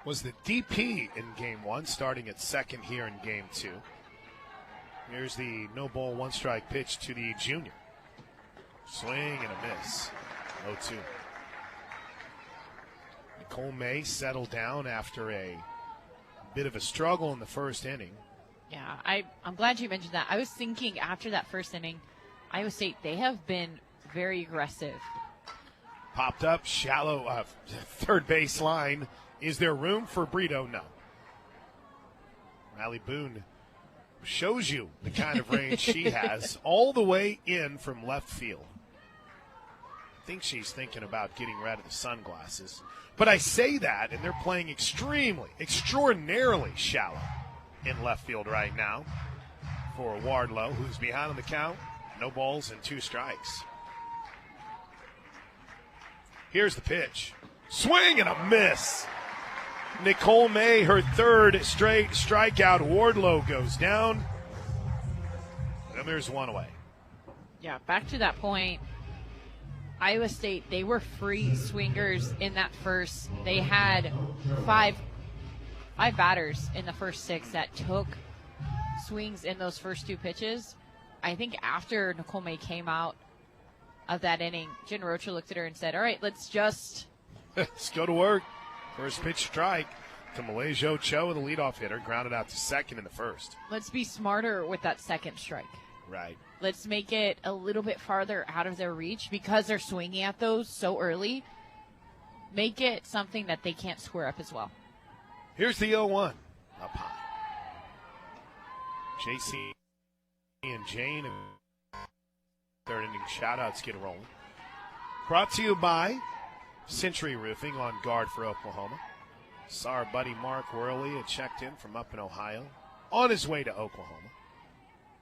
Was the DP in game 1, starting at second here in game 2. Here's the no ball, 1 strike pitch to the junior. Swing and a miss. 0-2. Nicole May settled down after a bit of a struggle in the first inning. Yeah, I'm glad you mentioned that. I was thinking after that first inning, Iowa State, they have been very aggressive. Popped up, shallow third base line. Is there room for Brito? No. Riley Boone shows you the kind of range she has, all the way in from left field. I think she's thinking about getting rid of the sunglasses. But I say that, and they're playing extraordinarily shallow in left field right now for Wardlow, who's behind on the count. No balls and 2 strikes. Here's the pitch. Swing and a miss. Nicole May, her 3rd straight strikeout. Wardlow goes down. And there's 1 away. Yeah, back to that point. Iowa State, they were free swingers in that first. They had five batters in the first 6 that took swings in those first 2 pitches. I think after Nicole May came out of that inning, Jen Rocha looked at her and said, all right, let's go to work. First pitch strike to Malaysia Ochoa, the leadoff hitter, grounded out to second in the first. Let's be smarter with that second strike. Right. Let's make it a little bit farther out of their reach because they're swinging at those so early. Make it something that they can't square up as well. Here's the 0-1 up high. JC and Jane, third inning shout-outs get rolling. Brought to you by Century Roofing on guard for Oklahoma. Saw our buddy Mark Worley had checked in from up in Ohio on his way to Oklahoma.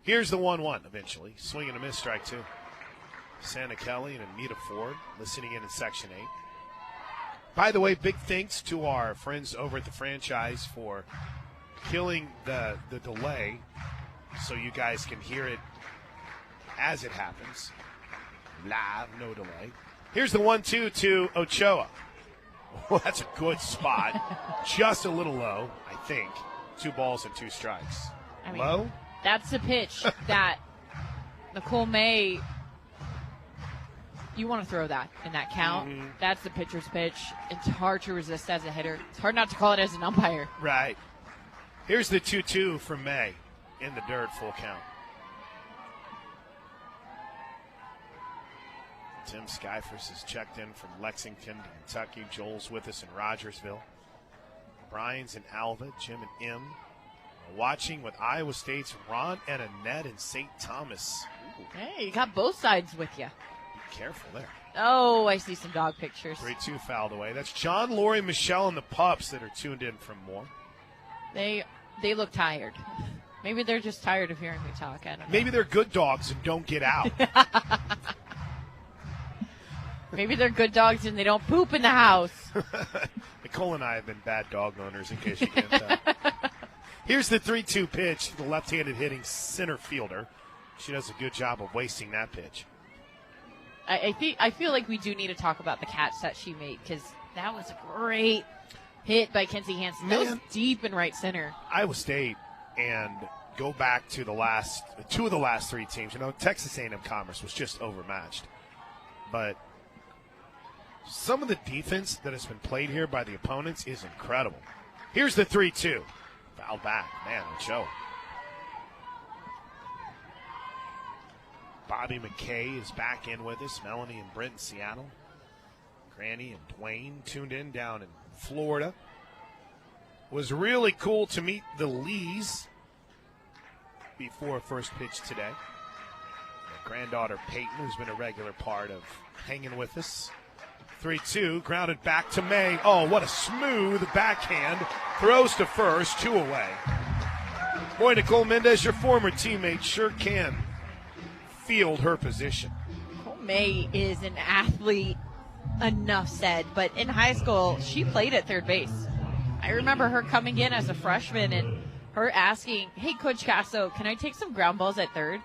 Here's the 1-1 eventually. Swing and a miss, strike two. Santa Kelly and Anita Ford listening in Section 8. By the way, big thanks to our friends over at the franchise for killing the delay so you guys can hear it as it happens. Live, no delay. Here's the 1-2 to Ochoa. Well, that's a good spot. Just a little low, I think. 2 balls and 2 strikes. Low? That's the pitch that Nicole May, you want to throw that in that count. Mm-hmm. That's the pitcher's pitch. It's hard to resist as a hitter. It's hard not to call it as an umpire. Right. Here's the 2-2 from May in the dirt, full count. Tim Skyfors has checked in from Lexington, Kentucky. Joel's with us in Rogersville. Brian's in Alva. Jim and M. Watching with Iowa State's Ron and Annette in St. Thomas. Ooh. Hey, you got both sides with you. Be careful there. Oh, I see some dog pictures. 3-2 fouled away. That's John, Lori, Michelle, and the pups that are tuned in from Moore. They look tired. Maybe they're just tired of hearing me talk. I don't know. Maybe they're good dogs and don't get out. Maybe they're good dogs and they don't poop in the house. Nicole and I have been bad dog owners, in case you can't tell. Here's the 3-2 pitch to the left-handed hitting center fielder. She does a good job of wasting that pitch. I feel like we do need to talk about the catch that she made because that was a great hit by Kenzie Hansen. That was deep in right center. Iowa State, and go back to two of the last 3 teams. Texas A&M Commerce was just overmatched. But some of the defense that has been played here by the opponents is incredible. Here's the 3-2. Foul back. Man, Ochoa. Bobby McKay is back in with us. Melanie and Brent in Seattle. Granny and Dwayne tuned in down in Florida. Was really cool to meet the Lees before first pitch today. My granddaughter Peyton, who's been a regular part of hanging with us. 3-2, grounded back to May. Oh, what a smooth backhand. Throws to first, 2 away. Boy, Nicole Mendez, your former teammate, sure can field her position. Nicole May is an athlete, enough said, but in high school, she played at third base. I remember her coming in as a freshman and her asking, hey, Coach Gasso, can I take some ground balls at third?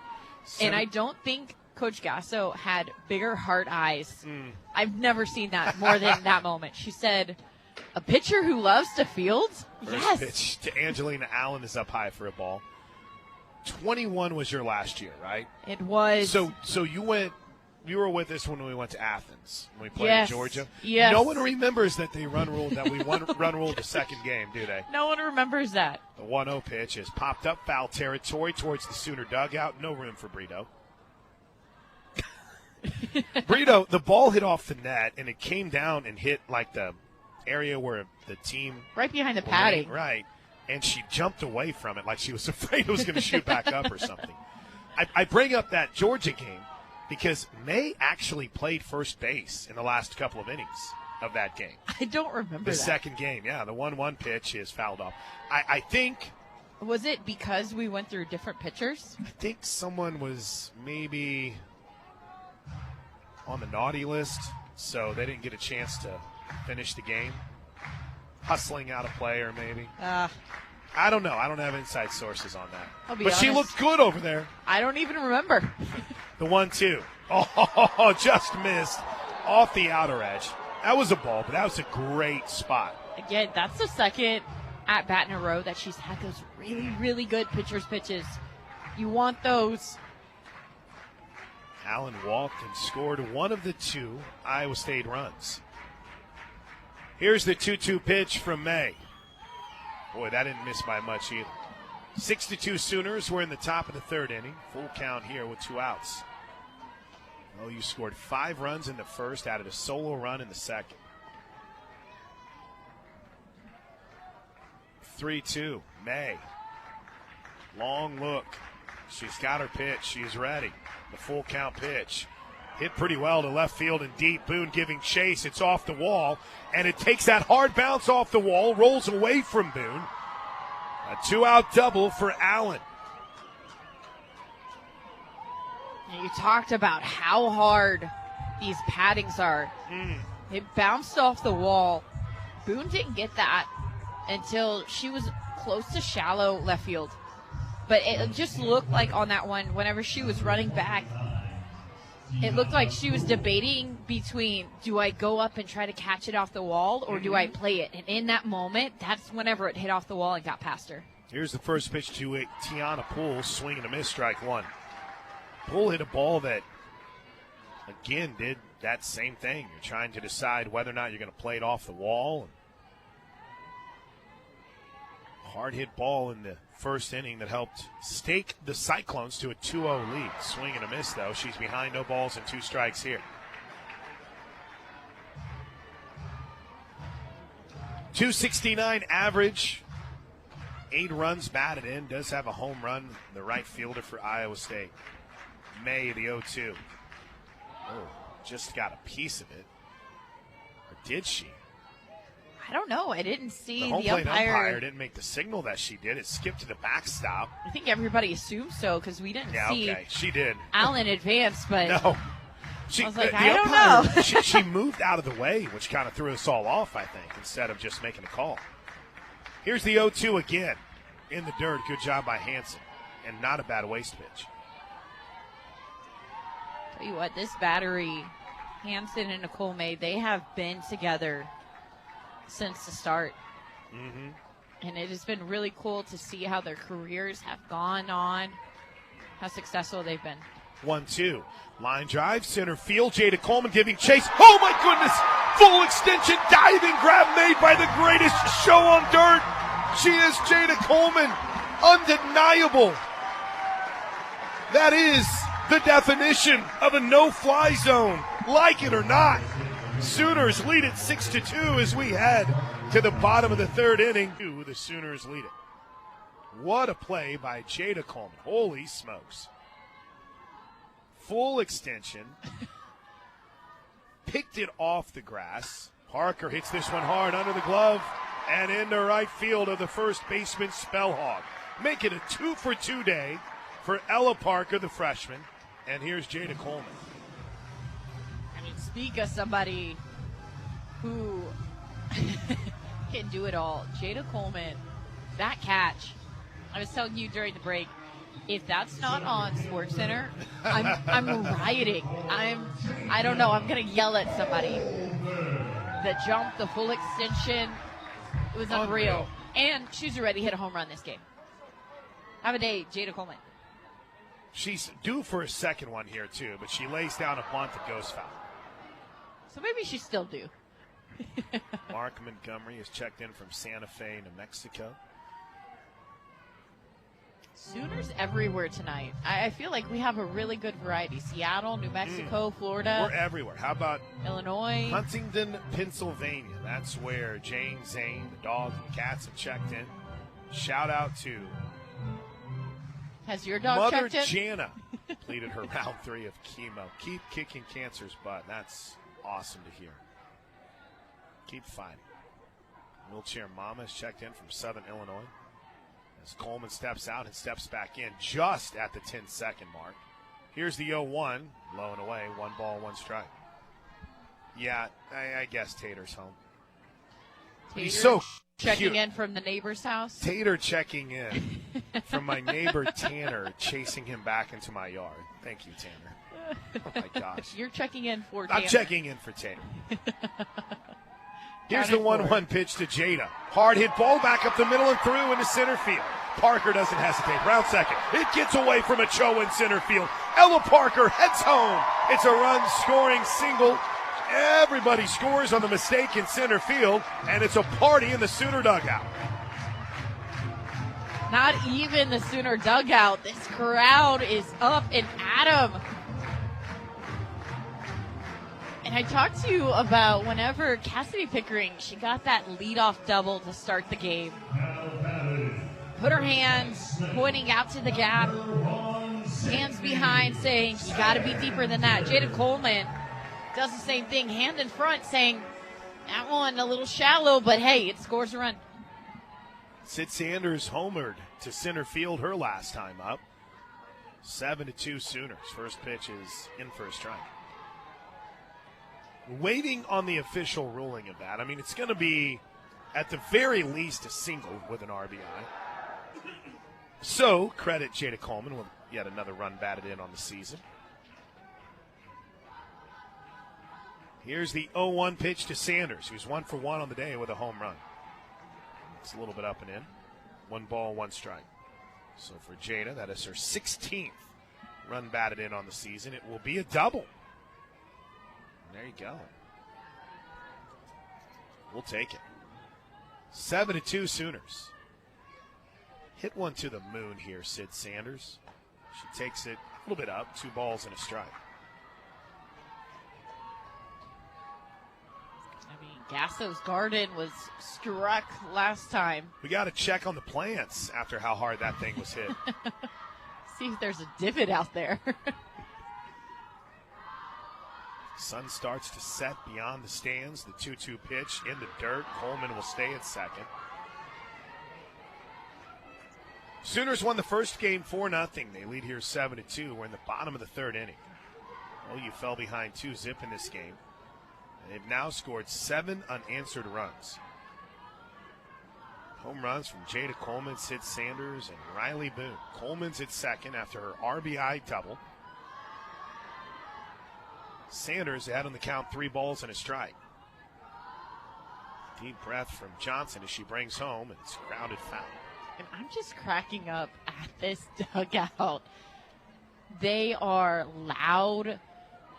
And I don't think Coach Gasso had bigger heart eyes. I've never seen that more than that moment. She said, a pitcher who loves to field? First pitch to Angelina Allen is up high for a ball. 21 was your last year, right? It was. So you were with us when we went to Athens, when we played in Georgia. Yes. No one remembers that they run ruled the second game, do they? No one remembers that. The 1-0 pitch has popped up foul territory towards the Sooner dugout. No room for Brito. Brito, the ball hit off the net, and it came down and hit like the area where the team right behind the padding. Right, and she jumped away from it like she was afraid it was going to shoot back up or something. I bring up that Georgia game because May actually played first base in the last couple of innings of that game. I don't remember the second game. Yeah, the 1-1 pitch is fouled off. I think. Was it because we went through different pitchers? I think someone was maybe on the naughty list, so they didn't get a chance to finish the game. Hustling out a player, maybe. I don't know. I don't have inside sources on that. But honest. She looked good over there. I don't even remember. The 1-2. Oh, just missed off the outer edge. That was a ball, but that was a great spot. Again, that's the second at bat in a row that she's had those really, really good pitcher's pitches. You want those. Allen walked and scored one of the 2 Iowa State runs. Here's the 2-2 pitch from May. Boy, that didn't miss by much either. 6-2 Sooners. We're in the top of the third inning. Full count here with 2 outs. OU scored 5 runs in the first, added a solo run in the second. 3-2, May. Long look. She's got her pitch. She's ready. The full count pitch. Hit pretty well to left field and deep. Boone giving chase. It's off the wall, and it takes that hard bounce off the wall, rolls away from Boone. A 2-out double for Allen. You talked about how hard these paddings are. It bounced off the wall. Boone didn't get that until she was close to shallow left field. But it just looked like on that one, whenever she was running back, it looked like she was debating between, do I go up and try to catch it off the wall or do I play it? And in that moment, that's whenever it hit off the wall and got past her. Here's the first pitch to Tiana Poole, swing and a miss, strike one. Poole hit a ball that, again, did that same thing. You're trying to decide whether or not you're going to play it off the wall. Hard hit ball in the first inning that helped stake the Cyclones to a 2-0 lead. Swing and a miss, though. She's behind, no balls and 2 strikes here. .269 average. 8 runs batted in. Does have a home run. The right fielder for Iowa State. May, the 0-2. Oh, just got a piece of it. Or did she? I don't know. I didn't see the home the plate umpire didn't make the signal that she did. It skipped to the backstop. I think everybody assumed so because we didn't see okay. She did. Allen advance, but no. I was like, I don't know. she moved out of the way, which kind of threw us all off, I think, instead of just making a call. Here's the 0-2 again. In the dirt. Good job by Hansen. And not a bad waste pitch. Tell you what, this battery, Hansen and Nicole May, they have been together since the start. And it has been really cool to see how their careers have gone on, how successful they've been. 1-2. Line drive, center field. Jada Coleman giving chase. Oh, my goodness. Full extension diving grab made by the greatest show on dirt. She is Jada Coleman. Undeniable. That is the definition of a no-fly zone. Like it or not. Sooners lead it 6-2 as we head to the bottom of the third inning. The Sooners lead it. What a play by Jada Coleman. Holy smokes. Full extension. Picked it off the grass. Parker hits this one hard under the glove and into right field of the first baseman Spellhog. Make it a 2-for-2 day for Ella Parker, the freshman. And here's Jada Coleman. I mean, speak of somebody who can do it all. Jada Coleman, that catch. I was telling you during the break, if that's not on SportsCenter, I'm rioting. I don't know. I'm gonna yell at somebody. The jump, the full extension, it was unreal. And she's already hit a home run this game. Have a day, Jada Coleman. She's due for a second one here too, but she lays down a bunt that goes foul. So maybe she's still due. Mark Montgomery is checked in from Santa Fe, New Mexico. Sooners everywhere tonight. I feel like we have a really good variety. Seattle, New Mexico, Florida. We're everywhere. How about Illinois? Huntington, Pennsylvania. That's where Jane Zane, the dogs and cats have checked in. Shout out to Has your dog Mother checked in? Jana completed her round 3 of chemo. Keep kicking cancer's butt. That's awesome to hear. Keep fighting. Wheelchair Mama is checked in from Southern Illinois. As Coleman steps out and steps back in just at the 10-second mark. Here's the 0-1, low and away, 1 ball, 1 strike. Yeah, I guess Tater's home. Tater He's so checking cute. in from the neighbor's house. Tater checking in from my neighbor Tanner, chasing him back into my yard. Thank you, Tanner. Oh, my gosh. You're checking in for Tanner. I'm checking in for Tater. Here's the 1-1 pitch to Jada. Hard hit ball back up the middle and through into center field. Parker doesn't hesitate. Round second. It gets away from Ochoa in center field. Ella Parker heads home. It's a run-scoring single. Everybody scores on the mistake in center field, and it's a party in the Sooner dugout. Not even the Sooner dugout. This crowd is up and at 'em. And I talked to you about whenever Cassidy Pickering, she got that leadoff double to start the game. Put her hands pointing out to the gap, hands behind saying, you got to be deeper than that. Jada Coleman does the same thing, hand in front saying, that one a little shallow, but hey, it scores a run. Sid Sanders homered to center field her last time up. 7-2 Sooners. First pitch is in for a strike. Waiting on the official ruling of that. I mean, it's going to be, at the very least, a single with an RBI. So, credit Jada Coleman with yet another run batted in on the season. Here's the 0-1 pitch to Sanders, who's 1 for 1 on the day with a home run. It's a little bit up and in. 1 ball, 1 strike. So for Jada, that is her 16th run batted in on the season. It will be a double. There you go. We'll take it. 7-2 Sooners. Hit one to the moon here, Sid Sanders. She takes it a little bit up, 2 balls and a strike. I mean, Gasso's Garden was struck last time. We got to check on the plants after how hard that thing was hit. See if there's a divot out there. Sun starts to set beyond the stands. The 2-2 pitch in the dirt. Coleman will stay at second. Sooners won the first game 4-0. They lead here 7-2. We're in the bottom of the third inning. OU fell behind 2-0 in this game. And they've now scored 7 unanswered runs. Home runs from Jada Coleman, Sid Sanders, and Riley Boone. Coleman's at second after her RBI double. Sanders had on the count 3 balls and a strike. Deep breath from Johnson as she brings home, and it's grounded foul. And I'm just cracking up at this dugout. They are loud.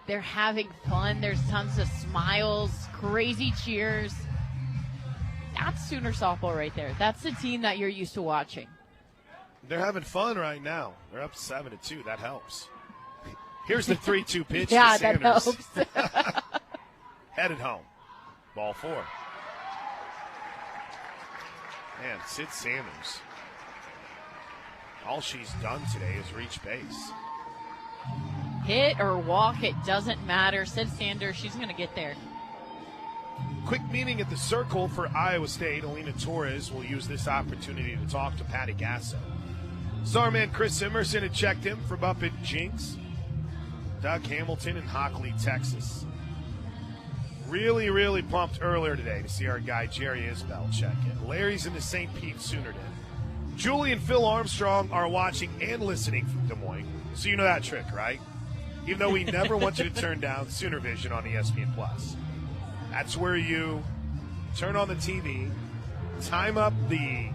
They're having fun. There's tons of smiles, crazy cheers. That's Sooner softball right there. That's the team that you're used to watching. They're having fun right now. They're up 7-2. That helps. Here's the 3-2 pitch yeah, to Sanders. That helps. Headed home. Ball 4. Man, Sid Sanders. All she's done today is reach base. Hit or walk, it doesn't matter. Sid Sanders, she's going to get there. Quick meeting at the Circle for Iowa State. Alina Torres will use this opportunity to talk to Patty Gasso. Starman Chris Emerson had checked in for Buffett Jinx. Doug Hamilton in Hockley, Texas. Really, really pumped earlier today to see our guy Jerry Isbell check in. Larry's in the St. Pete Sooner Den. Julie and Phil Armstrong are watching and listening from Des Moines. So you know that trick, right? Even though we never want you to turn down Sooner Vision on ESPN+. That's where you turn on the TV, time up the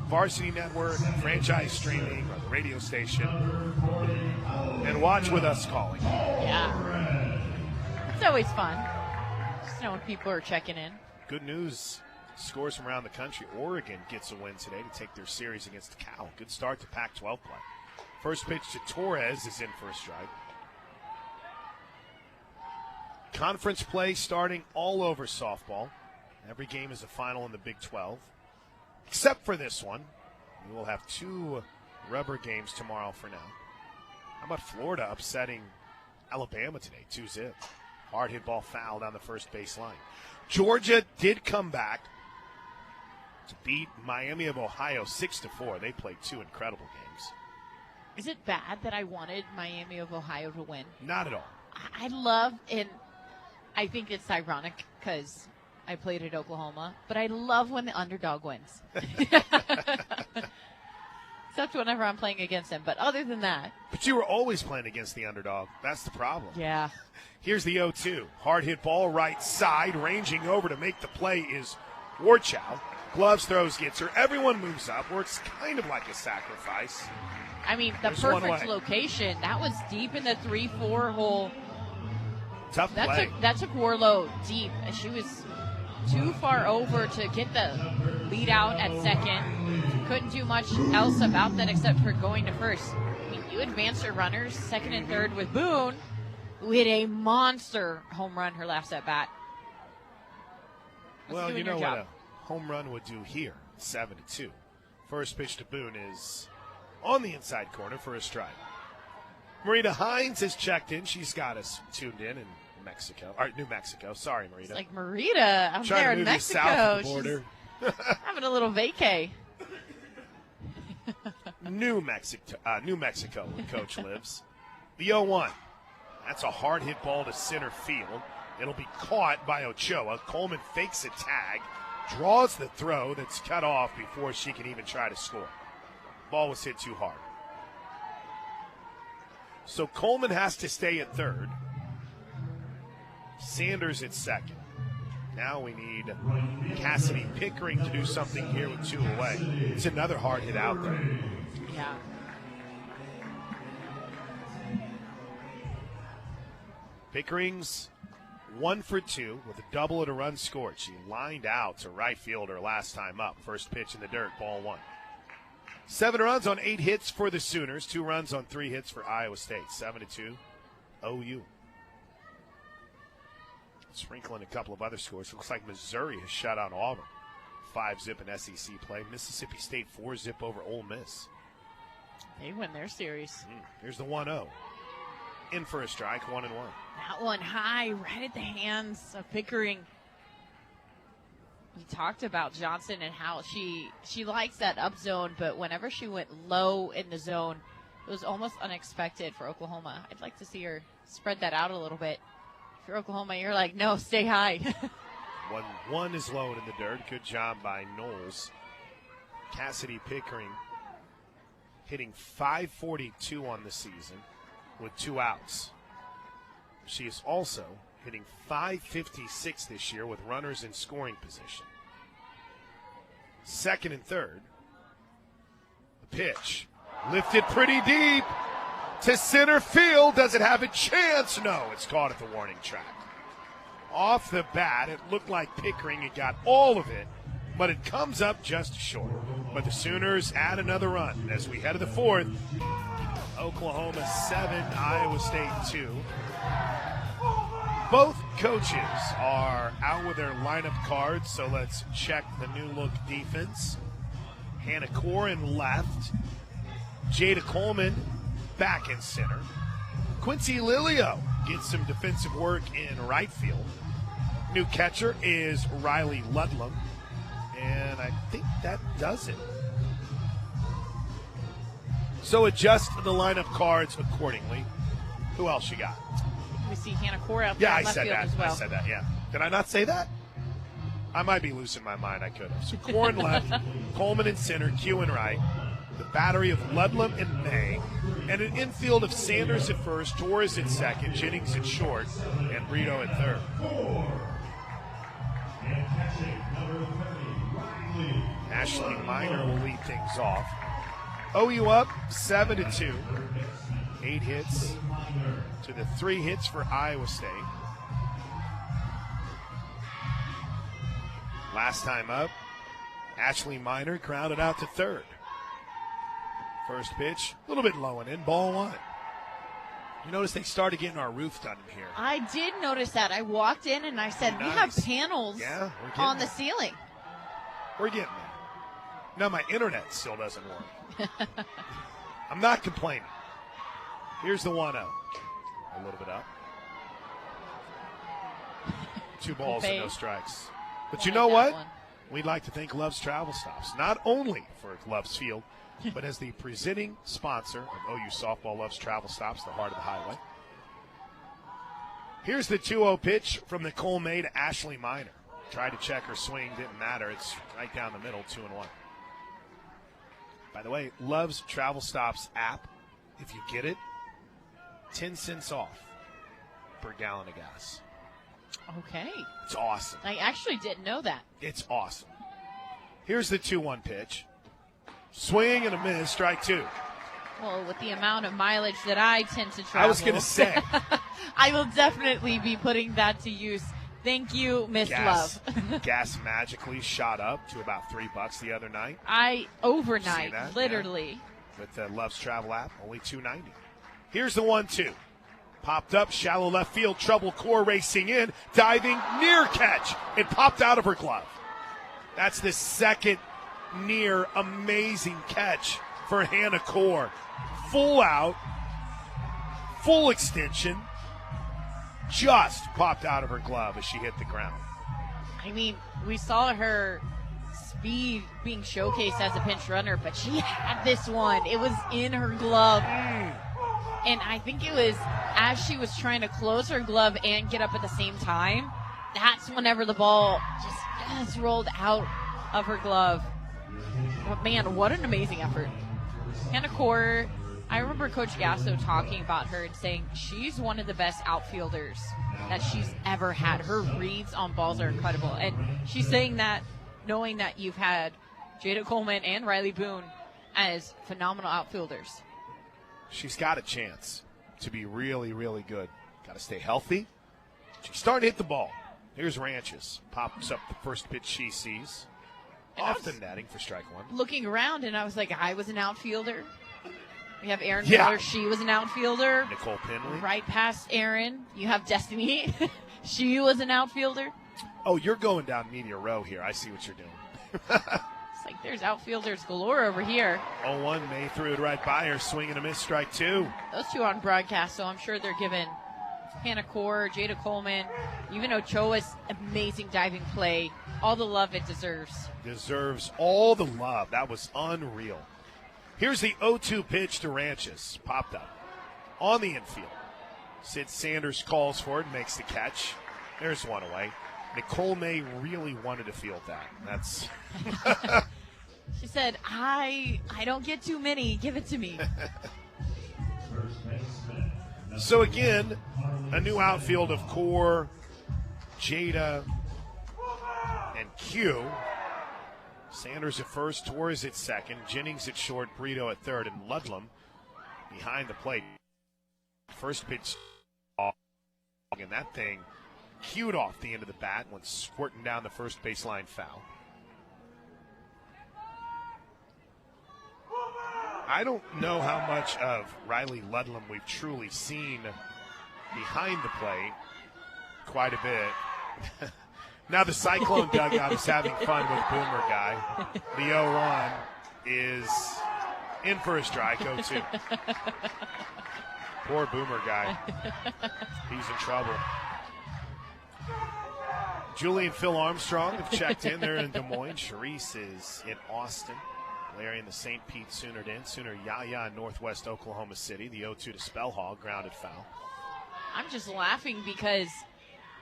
Varsity Network, franchise streaming, or the radio station, and watch with us calling. Yeah. It's always fun. Just knowing people are checking in. Good news. Scores from around the country. Oregon gets a win today to take their series against Cal. Good start to Pac-12 play. First pitch to Torres is in for a strike. Conference play starting all over softball. Every game is a final in the Big 12. Except for this one. We will have 2 rubber games tomorrow for now. How about Florida upsetting Alabama today? 2-0. Hard hit ball foul down the first baseline. Georgia did come back to beat Miami of Ohio 6-4. They played 2 incredible games. Is it bad that I wanted Miami of Ohio to win? Not at all. I love, and I think it's ironic because I played at Oklahoma, but I love when the underdog wins. Except whenever I'm playing against them. But other than that. But you were always playing against the underdog. That's the problem. Yeah. Here's the 0-2. Hard hit ball right side. Ranging over to make the play is Warchow. Gloves, throws, gets her. Everyone moves up. Works kind of like a sacrifice. I mean, the perfect location. That was deep in the 3-4 hole. Tough play. That took Warlow deep. She was too far over to get the lead out at second. Couldn't do much else about that except for going to first. I mean, you advance your runners second and third with Boone, who hit a monster home run her last at bat. Well, you know what a home run would do here, 7-2. First pitch to Boone is on the inside corner for a strike. Marita Hines has checked in. She's got us tuned in New Mexico. Sorry, Marita. It's like Marita out there in Mexico. South of the border. She's having a little vacay. New Mexico, where Coach lives. The 0-1. That's a hard hit ball to center field. It'll be caught by Ochoa. Coleman fakes a tag, draws the throw that's cut off before she can even try to score. Ball was hit too hard. So Coleman has to stay at third. Sanders at second. Now we need Cassidy Pickering to do something here with 2 away. It's another hard hit out there. Yeah. Pickering's 1 for 2 with a double and a run scored. She lined out to right fielder last time up. First pitch in the dirt, ball 1. 7 runs on 8 hits for the Sooners. 2 runs on 3 hits for Iowa State. 7-2 OU. Sprinkling a couple of other scores. Looks like Missouri has shut out Auburn. 5-zip in SEC play. Mississippi State 4-zip over Ole Miss. They win their series. Here's the 1-0. In for a strike, 1-1. That one high, right at the hands of Pickering. We talked about Johnson and how she likes that up zone, but whenever she went low in the zone, it was almost unexpected for Oklahoma. I'd like to see her spread that out a little bit. If you're Oklahoma, you're like, no, stay high. 1-1 is low in the dirt. Good job by Knowles. Cassidy Pickering hitting .542 on the season with 2 outs. She is also hitting .556 this year with runners in scoring position. Second and third. The pitch. Lifted pretty deep to center field. Does it have a chance? No, it's caught at the warning track. Off the bat, it looked like Pickering had got all of it, but it comes up just short. But the Sooners add another run as we head to the fourth. Oklahoma 7, Iowa State 2. Both coaches are out with their lineup cards, so let's check the new look defense. Hannah Corin left. Jada Coleman back in center. Quincy Lilio gets some defensive work in right field. New catcher is Riley Ludlam. And I think that does it. So adjust the lineup cards accordingly. Who else you got? We see Hannah Cora up Yeah, in left field as well. I said that, yeah. Did I not say that? I might be losing my mind. I could have. So Corin left, Coleman in center, Q in right. The battery of Ludlam and May. And an infield of Sanders at first, Torres at second, Jennings at short, and Brito at third. Ashley Minor will lead things off. OU up 7-2. 8 hits to the 3 hits for Iowa State. Last time up, Ashley Minor grounded out to third. First pitch, a little bit low and in, ball 1. You notice they started getting our roof done in here. I did notice that. I walked in and I said, we have panels on the ceiling. We're getting there. No, my internet still doesn't work. I'm not complaining. Here's the 1-0. A little bit up. 2 balls and no strikes. But you know what? We'd like to thank Love's Travel Stops, not only for Love's Field, but as the presenting sponsor of OU Softball. Love's Travel Stops, the heart of the highway. Here's the 2-0 pitch from the Cole-May to Ashley Minor. Tried to check her swing, didn't matter. It's right down the middle, 2-1. By the way, Love's Travel Stops app, if you get it, 10 cents off per gallon of gas. Okay. It's awesome. I actually didn't know that. It's awesome. Here's the 2-1 pitch. Swing and a miss, strike 2. Well, with the amount of mileage that I tend to travel. I was going to say. I will definitely be putting that to use Thank you, Miss Gas, Love. gas magically shot up to about $3 the other night. Overnight, that? literally. Yeah. With the Love's Travel app, only $2.90. Here's the 1-2. Popped up, shallow left field, trouble. Core racing in, diving, near catch. It popped out of her glove. That's the second near amazing catch for Hannah Core. Full out, full extension, just popped out of her glove as she hit the ground. I mean, we saw her speed being showcased as a pinch runner, but she had this one. It was in her glove. And I think it was as she was trying to close her glove and get up at the same time, that's whenever the ball just rolled out of her glove. But man, what an amazing effort. Hannah Core, I remember Coach Gasso talking about her and saying she's one of the best outfielders that she's ever had. Her reads on balls are incredible. And she's saying that knowing that you've had Jada Coleman and Riley Boone as phenomenal outfielders. She's got a chance to be really, really good. Got to stay healthy. She's starting to hit the ball. Here's Ranches. Pops up the first pitch she sees. Off the netting for strike one. Looking around, and I was like, I was an outfielder. We have Erin Yeah. Miller. She was an outfielder. Nicole Pinley. Right past Erin, you have Destiny. She was an outfielder. Oh, you're going down media row here. I see what you're doing. It's like there's outfielders galore over here. 0-1, May threw it right by her. Swing and a miss, strike two. Those two on broadcast, so I'm sure they're giving Hannah Core, Jada Coleman, even Ochoa's amazing diving play, all the love it deserves. Deserves all the love. That was unreal. Here's the 0-2 pitch to Ranches. Popped up on the infield. Sid Sanders calls for it, makes the catch. There's one away. Nicole May really wanted to field that. That's She said, I don't get too many. Give it to me. So again, a new outfield of Core, Jada, and Q. Sanders at first, Torres at second, Jennings at short, Brito at third, and Ludlam behind the plate. First pitch, and that thing cued off the end of the bat, went squirting down the first baseline foul. I don't know how much of Riley Ludlam we've truly seen behind the plate. Quite a bit. Now the Cyclone dugout is having fun with Boomer Guy. The 0-1 is in for a strike, 0-2. Poor Boomer Guy. He's in trouble. Julie and Phil Armstrong have checked in. They're in Des Moines. Charisse is in Austin. Larry in the St. Pete Sooner Den. Sooner Yaya in Northwest Oklahoma City. The 0-2 to Spellhog, grounded foul. I'm just laughing because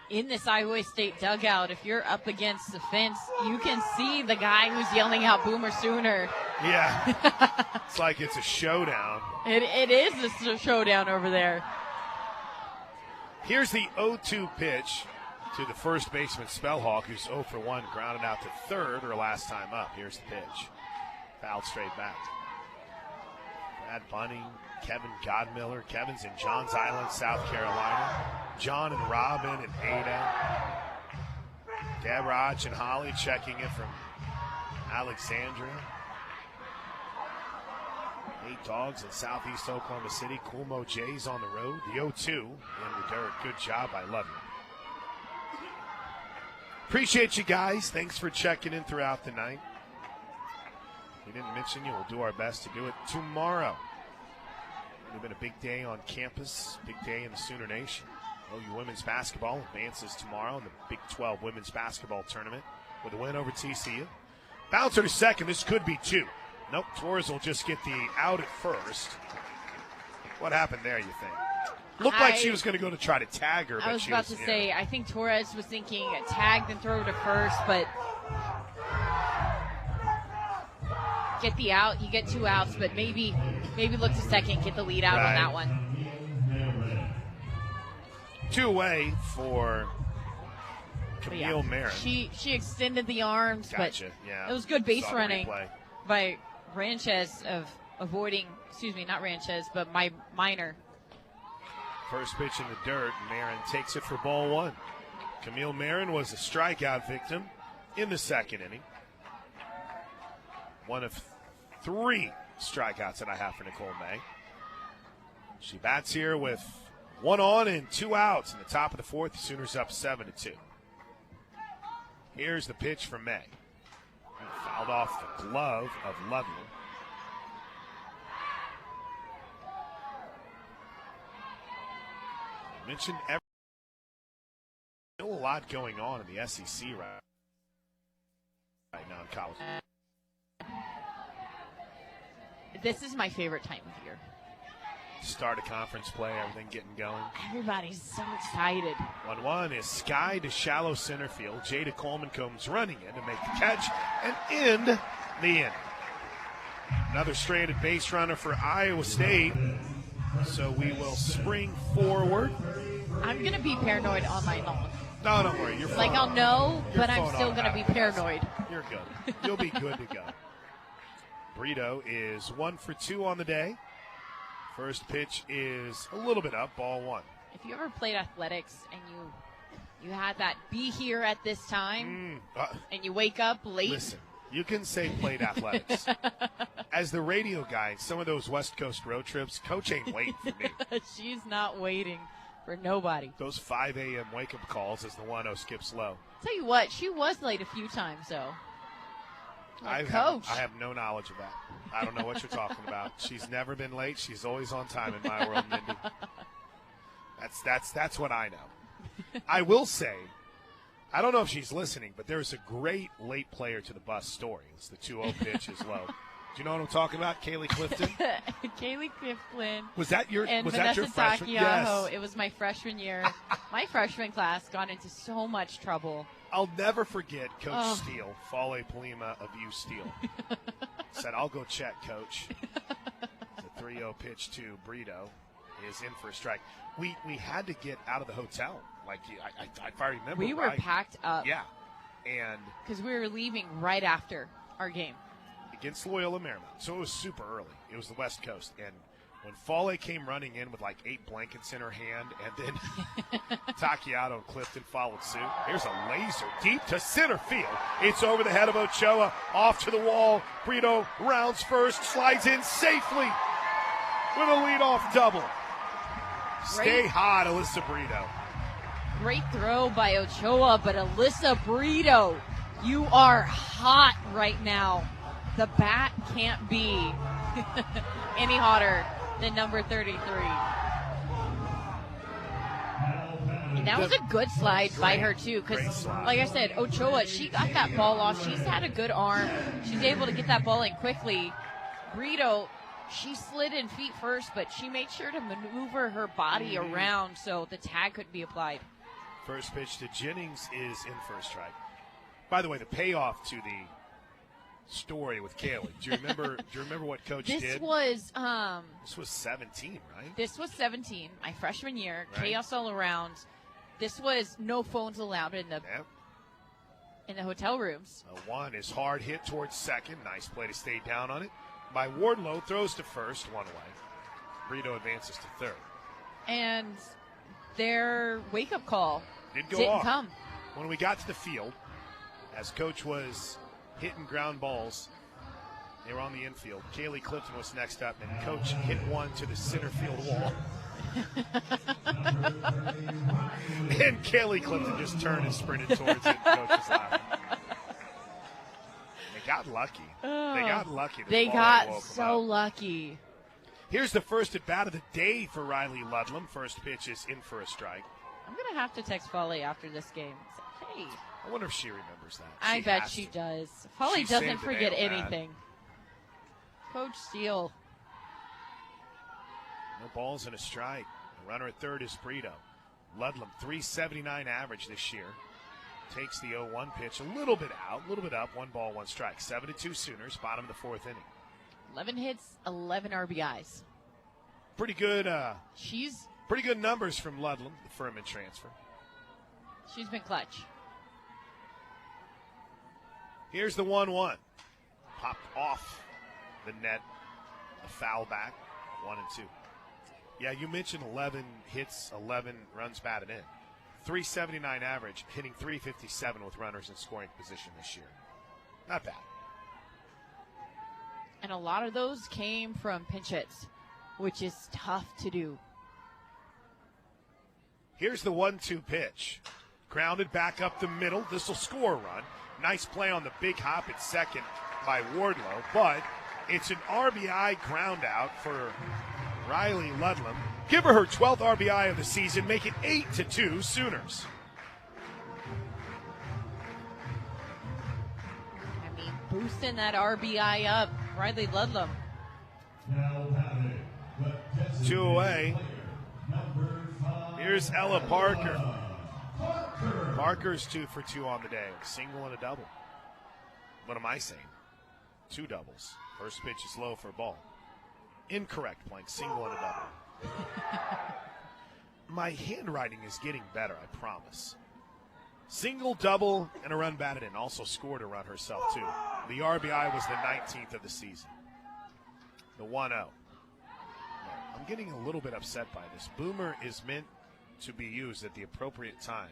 in this Iowa State dugout, if you're up against the fence, you can see the guy who's yelling out Boomer Sooner. Yeah. It's like it's a showdown. It is a showdown over there. Here's the 0-2 pitch to the first baseman, Spellhawk, who's 0 for 1, grounded out to third, her last time up. Here's the pitch. Fouled straight back. Brad Bunning, Kevin Godmiller. Kevin's in Johns Island, South Carolina. John and Robin and Ada. Debrach and Holly checking it from Alexandria. 8 Dogs in Southeast Oklahoma City. Coolmo Jays on the road. The 0-2 in the dirt. Good job by Ludlam. Appreciate you guys. Thanks for checking in throughout the night. We didn't mention you. We'll do our best to do it tomorrow. It's been a big day on campus, big day in the Sooner Nation. OU women's basketball advances tomorrow in the Big 12 women's basketball tournament with a win over TCU. Bouncer to second. This could be 2. Nope, Torres will just get the out at first. What happened there, you think? Looked like she was going to go to try to tag her. I was about to say, I think Torres was thinking tag and throw to first, but get the out. You get 2 outs, but maybe look to second, get the lead out on that one. 2 away for Camille Marin. She extended the arms, Gotcha. but yeah. it was good base running Replay. by Ranchez of avoiding, not Ranchez, but Minor. First pitch in the dirt. Marin takes it for ball 1. Camille Marin was a strikeout victim in the second inning. One of 3 strikeouts that I have for Nicole May. She bats here with 1 on and 2 outs in the top of the 4th. The Sooners up 7-2. Here's the pitch from May. Fouled off the glove of Ludlam. I mentioned still a lot going on in the SEC right now in college. This is my favorite time of year. Start of conference play, everything getting going. Everybody's so excited. 1-1 is Sky to shallow center field. Jada Coleman comes running in to make the catch and end the inning. Another stranded base runner for Iowa State. So we will spring forward. I'm going to be paranoid all night long. No, don't worry. You're like, I'll know, but I'm still going to be paranoid. You're good. You'll be good to go. Brito is 1 for 2 on the day. First pitch is a little bit up, ball 1. If you ever played athletics and you had that be here at this time and you wake up late. Listen, you can say played athletics. As the radio guy, some of those West Coast road trips, Coach ain't waiting for me. She's not waiting for nobody. Those 5 a.m. wake-up calls as the 1-0 skips low. Tell you what, she was late a few times, though. Coach. I have no knowledge of that. I don't know what you're talking about. She's never been late. She's always on time in my world, Mindy. That's what I know. I will say, I don't know if she's listening, but there's a great late player to the bus story. It's the 2-0 pitch is low. Do you know what I'm talking about? Kaylee Clifton? Kaylee Clifton. Was that your freshman? Yes. It was my freshman year. My freshman class got into so much trouble. I'll never forget Coach Steele, Fale Palima of U Steele. Said, I'll go check, Coach. The 3-0 pitch to Brito is in for a strike. We had to get out of the hotel. Like, if I remember we were packed up. Yeah. And because we were leaving right after our game. Against Loyola Marymount. So it was super early. It was the West Coast. And when Fale came running in with like 8 blankets in her hand, and then Takiato and Clifton followed suit. Here's a laser deep to center field. It's over the head of Ochoa, off to the wall. Brito rounds first, slides in safely with a leadoff double. Stay hot, Alyssa Brito. Great throw by Ochoa, but Alyssa Brito, you are hot right now. The bat can't be any hotter than number 33. And that was a good slide by her, too, because, like I said, Ochoa, she got that ball off. She's had a good arm. She's able to get that ball in quickly. Brito, she slid in feet first, but she made sure to maneuver her body around so the tag couldn't be applied. First pitch to Jennings is in for a strike. By the way, the payoff to the story with Kaylee. Do you remember what Coach did? This was 17, right? This was 17, my freshman year. Right. Chaos all around. This was no phones allowed in the hotel rooms. A 1 is hard hit towards second. Nice play to stay down on it. By Wardlow, throws to first, 1 away. Brito advances to third. And their wake-up call didn't come. When we got to the field, as Coach was hitting ground balls, they were on the infield. Kaylee Clifton was next up, and Coach hit one to the center field wall. And Kaylee Clifton just turned and sprinted towards it. Coach was laughing. They got lucky. They got so lucky. Here's the first at bat of the day for Riley Ludlam. First pitch is in for a strike. I'm going to have to text Fale after this game. Say, hey. I wonder if she remembers that. I bet she does. Fale doesn't forget anything. Coach Steele. No balls and a strike. The runner at third is Brito. Ludlam, 379 average this year. Takes the 0-1 pitch a little bit out, a little bit up. 1 ball, 1 strike. 7-2 Sooners, bottom of the 4th inning. 11 hits, 11 RBIs. Pretty good numbers from Ludlam, the Furman transfer. She's been clutch. Here's the 1-1. Popped off the net. A foul back. 1-2. Yeah, you mentioned 11 hits, 11 runs batted in. .379 average, hitting .357 with runners in scoring position this year. Not bad. And a lot of those came from pinch hits, which is tough to do. Here's the 1-2 pitch. Grounded back up the middle. This will score a run. Nice play on the big hop at second by Wardlow, but it's an RBI ground out for Riley Ludlam. Give her 12th RBI of the season, make it 8-2 Sooners. I mean, boosting that RBI up, Riley Ludlam. 2 away. Here's Ella Parker. Parker's 2 for 2 on the day, a single and a double. What am I saying? 2 doubles. First pitch is low for a ball. Incorrect, playing single and a double. My handwriting is getting better, I promise. Single, double, and a run batted in. Also scored a run herself, too. The RBI was the 19th of the season. The 1-0. I'm getting a little bit upset by this. Boomer is meant to be used at the appropriate time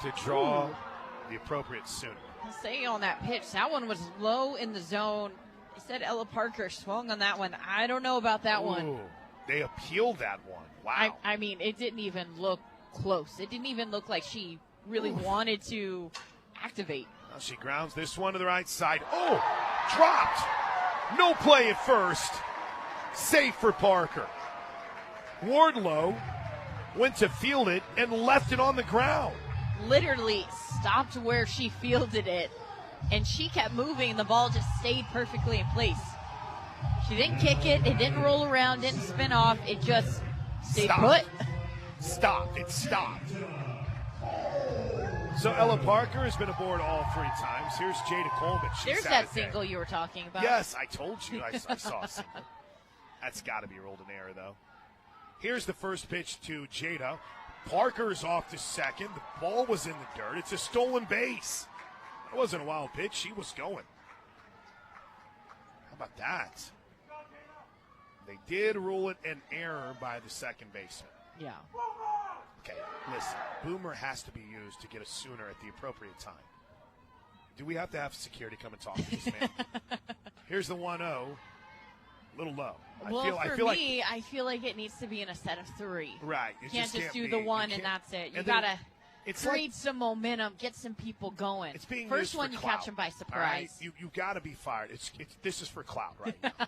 to draw the appropriate Sooner. I'll say on that pitch, that one was low in the zone. They said Ella Parker swung on that one. I don't know about that one. They appealed that one. Wow. I mean, it didn't even look close. It didn't even look like she really wanted to activate. Now she grounds this one to the right side. Oh, dropped. No play at first. Safe for Parker. Wardlow went to field it and left it on the ground. Literally stopped where she fielded it, and she kept moving, and the ball just stayed perfectly in place. She didn't kick it. It didn't roll around, didn't spin off. It just stayed put. Stopped. It stopped. So Ella Parker has been aboard all 3 times. Here's Jada Coleman. There's that single you were talking about. Yes, I told you. I saw a single. That's got to be rolled in error, though. Here's the first pitch to Jada. Parker's off to second. The ball was in the dirt. It's a stolen base. That wasn't a wild pitch. She was going. How about that? They did rule it an error by the second baseman. Yeah. Okay, listen. Boomer has to be used to get a Sooner at the appropriate time. Do we have to have security come and talk to this man? Here's the 1-0. A little low. I feel like it needs to be in a set of 3. Right. You can't just do the one and that's it. You got to create some momentum, get some people going. It's being First used one, for you clout. catch them by surprise. Right? You got to be fired. This is for clout right now.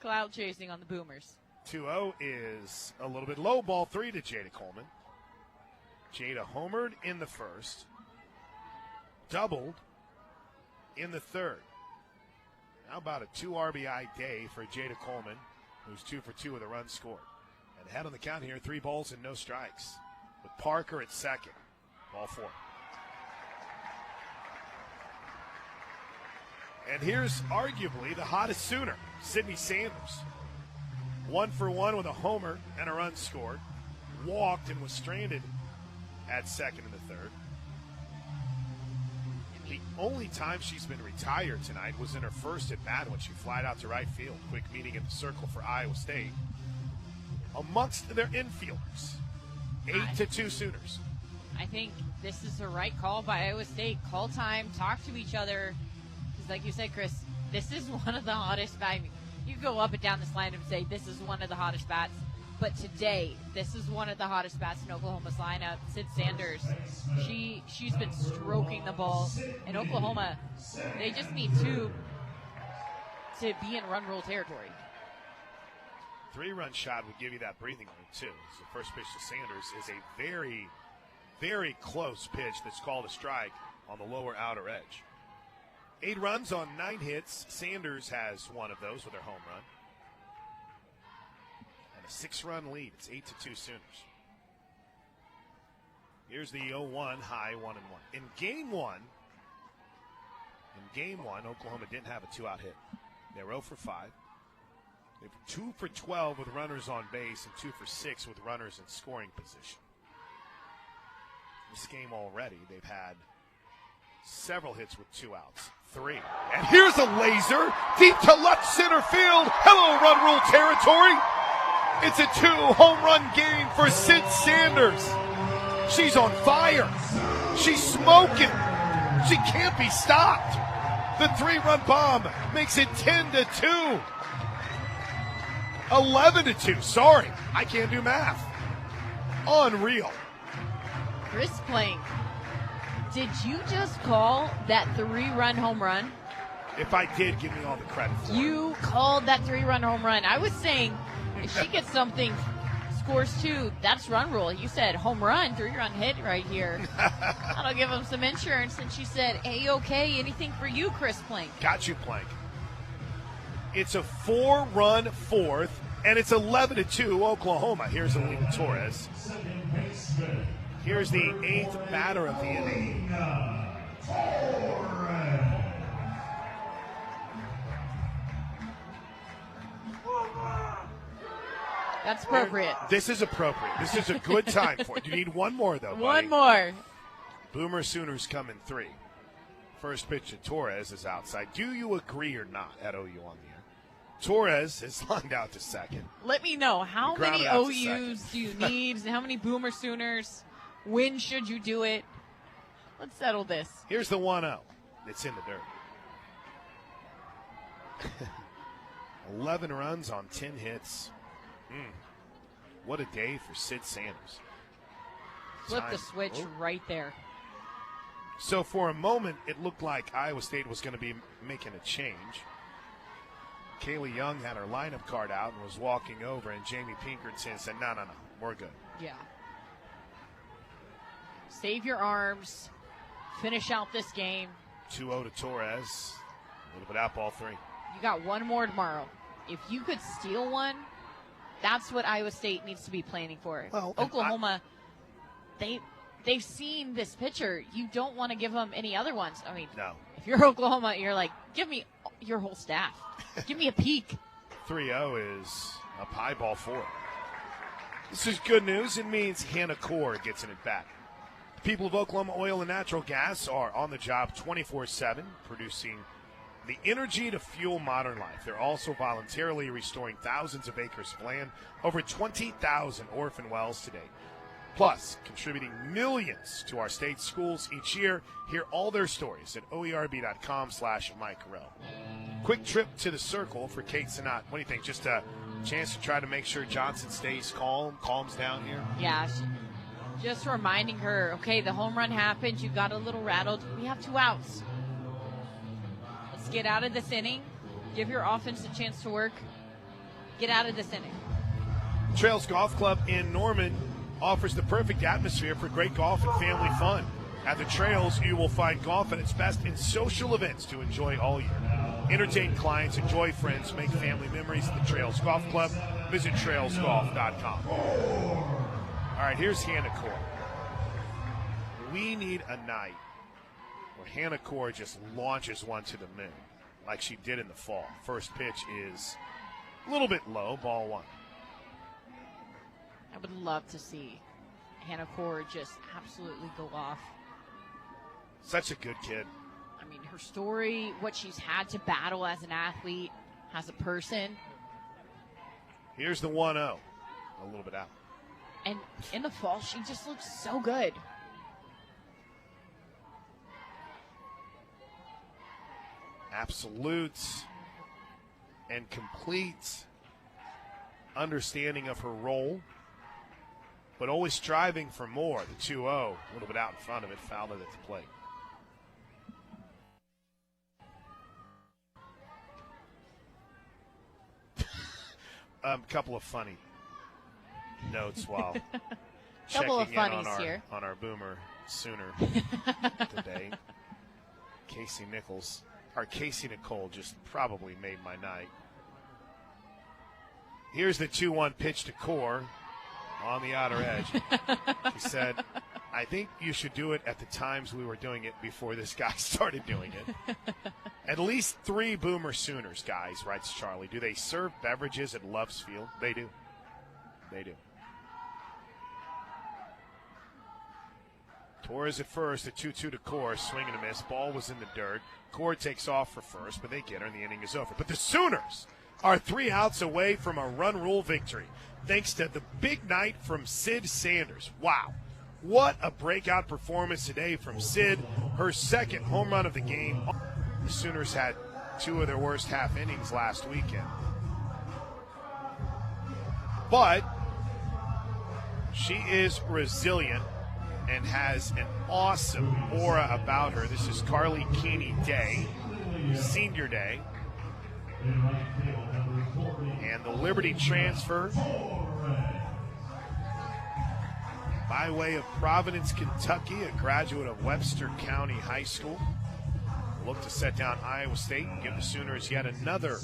Cloud chasing on the Boomers. 2-0 is a little bit low. Ball 3 to Jada Coleman. Jada homered in the first. Doubled in the third. How about a 2 RBI day for Jada Coleman, who's 2 for 2 with a run scored. And ahead on the count here, 3 balls and no strikes. With Parker at second. Ball 4. And here's arguably the hottest Sooner, Sydney Sanders. 1 for 1 with a homer and a run scored. Walked and was stranded at second in the third. The only time she's been retired tonight was in her first at bat when she flied out to right field. Quick meeting at the circle for Iowa State. Amongst their infielders, 8-2 Sooners. I think this is the right call by Iowa State. Call time, talk to each other. Because like you said, Chris, this is one of the hottest bats. You go up and down this line and say this is one of the hottest bats. But today, this is one of the hottest bats in Oklahoma's lineup. Sid Sanders, she's been stroking the ball. And Oklahoma, they just need 2 to be in run rule territory. 3-run shot would give you that breathing room, too. So the first pitch to Sanders is a very, very close pitch that's called a strike on the lower outer edge. 8 runs on 9 hits. Sanders has one of those with her home run. 6-run lead. It's 8-2 Sooners. Here's the 0-1 high 1-1. In game one, Oklahoma didn't have a 2-out hit. They were 0 for 5. They were 2 for 12 with runners on base and 2 for 6 with runners in scoring position. This game already, they've had several hits with 2 outs. 3. And here's a laser deep to left center field. Hello, run rule territory. It's a 2-home run game for Sid Sanders. She's on fire. She's smoking. She can't be stopped. The 3-run bomb makes it 10-2. 11-2. Sorry, I can't do math. Unreal. Chris Plank, did you just call that 3-run home run? If I did, give me all the credit for it. You called that 3-run home run. I was saying if she gets something, scores 2, that's run rule. You said home run, 3-run hit right here. That'll give him some insurance. And she said, A-okay, anything for you, Chris Plank. Got you, Plank. It's a 4-run fourth, and it's 11-2 Oklahoma. Here's Alina Torres. Here's the 8th batter of the inning. That's appropriate. This is appropriate. This is a good time for it. You need one more, though, buddy. One more. Boomer Sooners come in 3. First pitch to Torres is outside. Do you agree or not at OU on the air? Torres is lined out to second. Let me know, how many out to OUs do you need? How many Boomer Sooners? When should you do it? Let's settle this. Here's the 1-0. It's in the dirt. 11 runs on 10 hits. What a day for Sid Sanders. Flip the switch right there. So for a moment, it looked like Iowa State was going to be making a change. Kaylee Young had her lineup card out and was walking over, and Jamie Pinkerton said, no, we're good. Yeah. Save your arms. Finish out this game. 2-0 to Torres. A little bit out, ball 3. You got one more tomorrow. If you could steal one, that's what Iowa State needs to be planning for. Well, Oklahoma, they've seen this pitcher. You don't want to give them any other ones. I mean, no. If you're Oklahoma, you're like, give me your whole staff. Give me a peek. 3-0 is up high, ball 4. This is good news. It means Hannah Core gets an at-bat. The people of Oklahoma Oil and Natural Gas are on the job 24/7, producing the energy to fuel modern life. They're also voluntarily restoring thousands of acres of land, over 20,000 orphan wells today, plus contributing millions to our state schools each year. Hear all their stories at oerb.com/Mike Rowe. Quick trip to the circle for Kate Sinat. What do you think? Just a chance to try to make sure Johnson stays calms down here? Yeah, just reminding her, okay, the home run happened. You got a little rattled. We have 2 outs. Let's get out of this inning. Give your offense a chance to work. Get out of this inning. Trails Golf Club in Norman offers the perfect atmosphere for great golf and family fun. At the Trails, you will find golf at its best in social events to enjoy all year. Entertain clients, enjoy friends, make family memories at the Trails Golf Club. Visit trailsgolf.com. All right, here's Hannah Core. We need a night where Hannah Core just launches one to the moon like she did in the fall. First pitch is a little bit low, ball 1. I would love to see Hannah Core just absolutely go off. Such a good kid. I mean, her story, what she's had to battle as an athlete, as a person. Here's the 1-0. A little bit out. And in the fall, she just looks so good. Absolute and complete understanding of her role, but always striving for more. The 2-0, a little bit out in front of it, fouled it at the plate. A couple of funny notes while checking in on our Boomer Sooner today. Casey Nicole just probably made my night. Here's the 2-1 pitch to Core on the outer edge. She said, I think you should do it at the times we were doing it before this guy started doing it. At least 3 Boomer Sooners, guys, writes Charlie. Do they serve beverages at Love's Field? They do. They do. Torres at first, a 2-2 to Core, swing and a miss. Ball was in the dirt. Core takes off for first, but they get her, and the inning is over. But the Sooners are 3 outs away from a run rule victory, thanks to the big night from Sid Sanders. Wow. What a breakout performance today from Sid, her second home run of the game. The Sooners had 2 of their worst half innings last weekend. But she is resilient and has an awesome aura about her. This is Carly Keeney Day, senior day. And the Liberty transfer by way of Providence, Kentucky, a graduate of Webster County High School. Look to set down Iowa State and give the Sooners yet another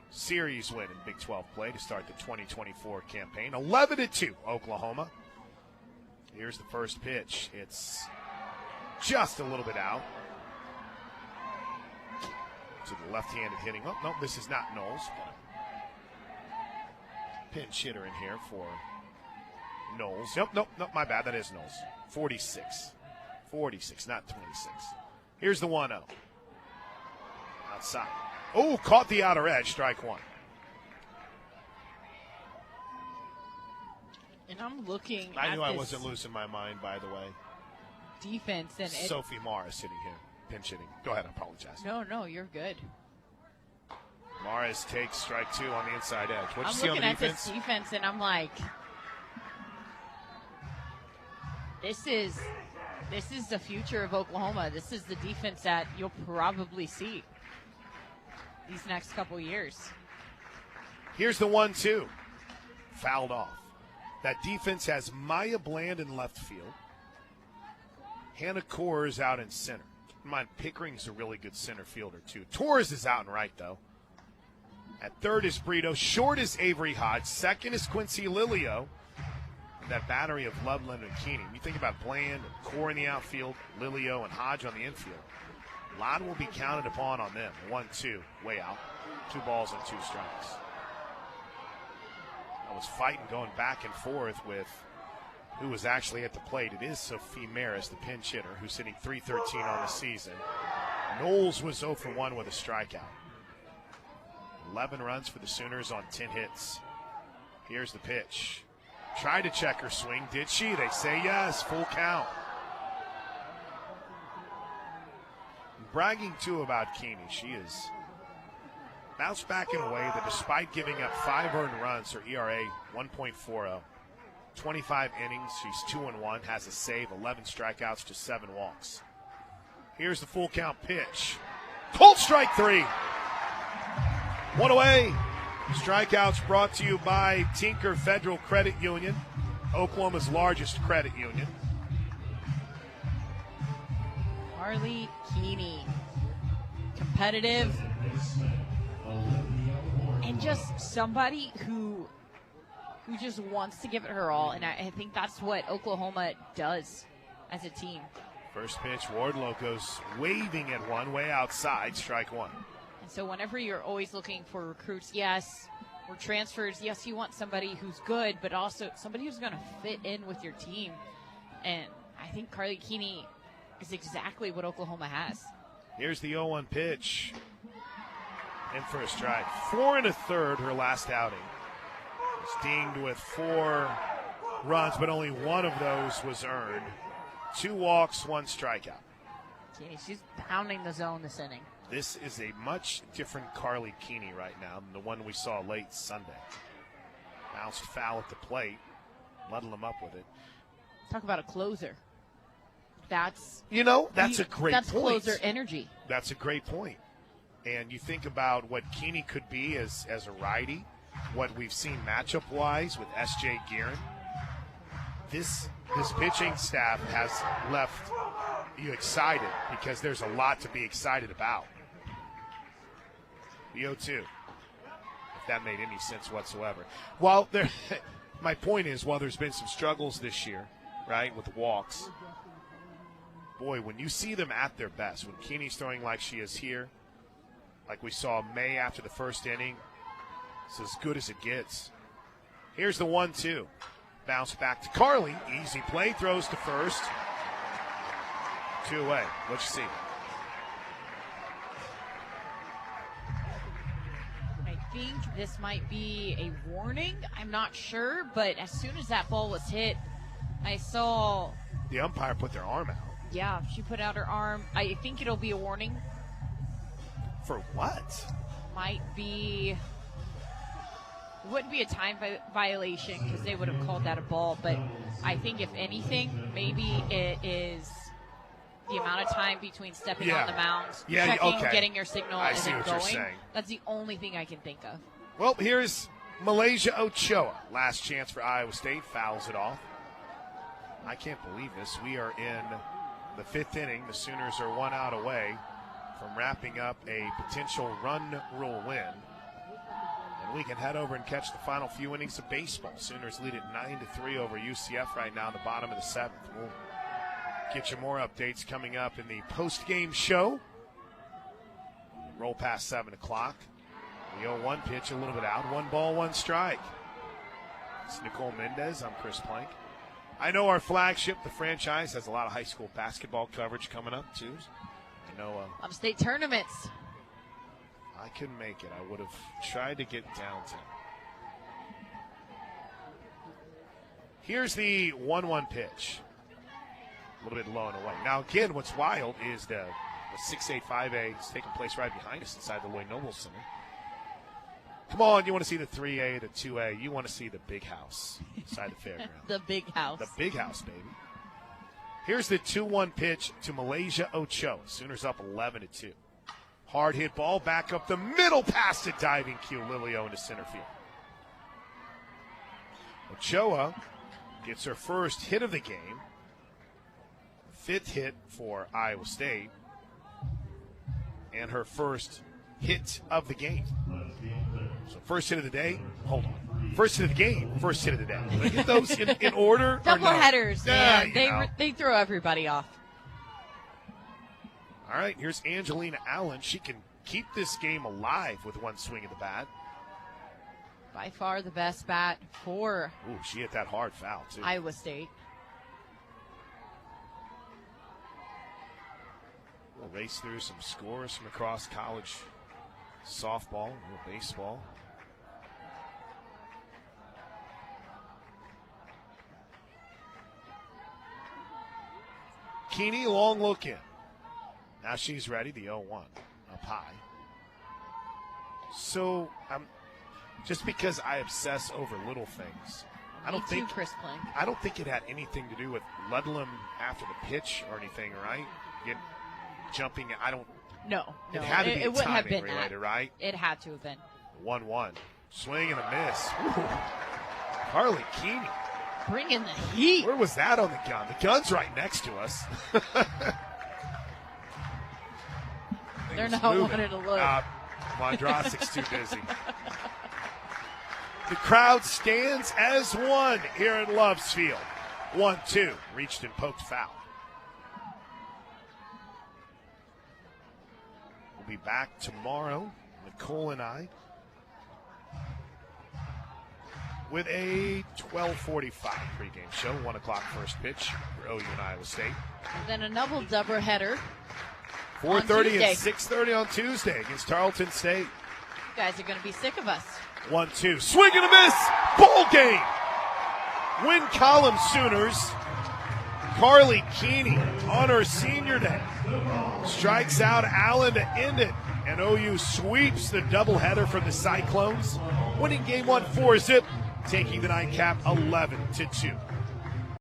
series win in Big 12 play to start the 2024 campaign. 11-2, Oklahoma. Here's the first pitch. It's just a little bit out to the left-handed hitting. Oh, no, this is not Knowles. Pinch hitter in here for Knowles. Nope, my bad. That is Knowles. 46, not 26. Here's the 1-0. Outside. Oh, caught the outer edge. Strike 1. And I'm looking I at knew I this wasn't losing my mind, by the way. defense. And Sophie Morris hitting here. Pinch hitting. Go ahead, I apologize. No, you're good. Morris takes strike 2 on the inside edge. What'd you I'm see on looking the at defense? this defense, and I'm like, this is the future of Oklahoma. This is the defense that you'll probably see these next couple years. Here's the 1-2. Fouled off. That defense has Maya Bland in left field. Hannah Coors out in center. Keep in mind, Pickering's a really good center fielder, too. Torres is out and right, though. At third is Brito. Short is Avery Hodge. Second is Quincy Lilio. And that battery of Loveland and Keeney. You think about Bland and Core in the outfield, Lilio and Hodge on the infield. A lot will be counted upon on them. 1-2, way out. 2 balls and 2 strikes. I was fighting going back and forth with who was actually at the plate. It is Sophie Maris, the pinch hitter, who's hitting .313 on the season. Knowles was 0 for 1 with a strikeout. 11 runs for the Sooners on 10 hits. Here's the pitch. Tried to check her swing. Did she? They say yes. Full count. Bragging, too, about Keeney. She is bounced back in a way that despite giving up 5 earned runs, her ERA 1.40. 25 innings. She's 2-1. Has a save. 11 strikeouts to 7 walks. Here's the full count pitch. Cold strike 3. 1 away. Strikeouts brought to you by Tinker Federal Credit Union, Oklahoma's largest credit union. Carly Keeney, competitive, and just somebody who just wants to give it her all. And I think that's what Oklahoma does as a team. First pitch, Wardlow goes waving at one, way outside, strike 1. And so whenever you're always looking for recruits, yes, or transfers, yes, you want somebody who's good, but also somebody who's going to fit in with your team. And I think Carly Keeney is exactly what Oklahoma has. Here's the 0-1 pitch. In for a strike. 4 1/3 her last outing. Was dinged with 4 runs, but only 1 of those was earned. 2 walks, 1 strikeout. Keeney, she's pounding the zone this inning. This is a much different Carly Keeney right now than the one we saw late Sunday. Bounced foul at the plate, muddled him up with it. Talk about a closer. That's a great point. That's closer energy. That's a great point. And you think about what Keeney could be as a righty, what we've seen matchup-wise with S.J. Guerin. This pitching staff has left you excited because there's a lot to be excited about. The 0-2, if that made any sense whatsoever. Well, my point is, while there's been some struggles this year, right, with the walks, boy, when you see them at their best, when Keeney's throwing like she is here, like we saw May after the first inning, it's as good as it gets. Here's the 1-2. Bounce back to Carly. Easy play. Throws to first. 2 away. What you see? this might be a warning. I'm not sure, but as soon as that ball was hit, I saw the umpire put their arm out. Yeah, she put out her arm. I think it'll be a warning. For what? Might be. It wouldn't be a time violation because they would have called that a ball, but I think if anything, maybe it is the amount of time between stepping on the mound, checking, getting your signal, and then going. You're saying. That's the only thing I can think of. Well, here's Malaysia Ochoa. Last chance for Iowa State. Fouls it off. I can't believe this. We are in the 5th inning. The Sooners are 1 out away from wrapping up a potential run rule win. And we can head over and catch the final few innings of baseball. Sooners lead at 9-3 over UCF right now in the bottom of the 7th. We'll get you more updates coming up in the post-game show. Roll past 7 o'clock. The 0-1 pitch a little bit out. 1 ball, 1 strike. It's Nicole Mendez. I'm Chris Plank. I know our flagship, the franchise, has a lot of high school basketball coverage coming up, too. I know upstate tournaments. I couldn't make it. I would have tried to get downtown. Here's the 1-1 pitch. A little bit low and away. Now, again, what's wild is the 6A, 5A is taking place right behind us inside the Lloyd Noble Center. Come on, you want to see the 3A, the 2A. You want to see the big house inside the fairground. The big house. The big house, baby. Here's the 2-1 pitch to Malaysia Ochoa. Sooners up 11-2. Hard hit ball back up the middle past the diving Q. Lilio into center field. Ochoa gets her first hit of the game. 5th hit for Iowa State. And her first hit of the game. So first hit of the day, hold on. First hit of the game, first hit of the day. Did I get those in order? Double headers, man. Yeah, they throw everybody off. All right, here's Angelina Allen. She can keep this game alive with 1 swing of the bat. By far the best bat for she hit that hard foul, too. Iowa State. We'll race through some scores from across college softball, baseball. Keeney, long look in. Now she's ready, the 0-1 up high. So, just because I obsess over little things, I don't think it had anything to do with Ludlam after the pitch or anything, right? Jumping, No. It had to be it wouldn't have been related, that. Right? It had to have been. 1-1. Swing and a miss. Ooh. Carly Keeney. Bringing the heat. Where was that on the gun? The gun's right next to us. They're not wanting to look. Mondrasic's too busy. The crowd stands as one here at Loves Field. 1-2. Reached and poked foul. We'll be back tomorrow, Nicole and I, with a 12:45 pregame show. 1 o'clock first pitch for OU and Iowa State. And then a double header. 4:30 and 6:30 on Tuesday against Tarleton State. You guys are going to be sick of us. 1-2. Swing and a miss. Ball game. Win column Sooners. Carly Keeney on her senior day strikes out Allen to end it. And OU sweeps the doubleheader from the Cyclones, winning game 1 4-0, taking the nightcap 11-2.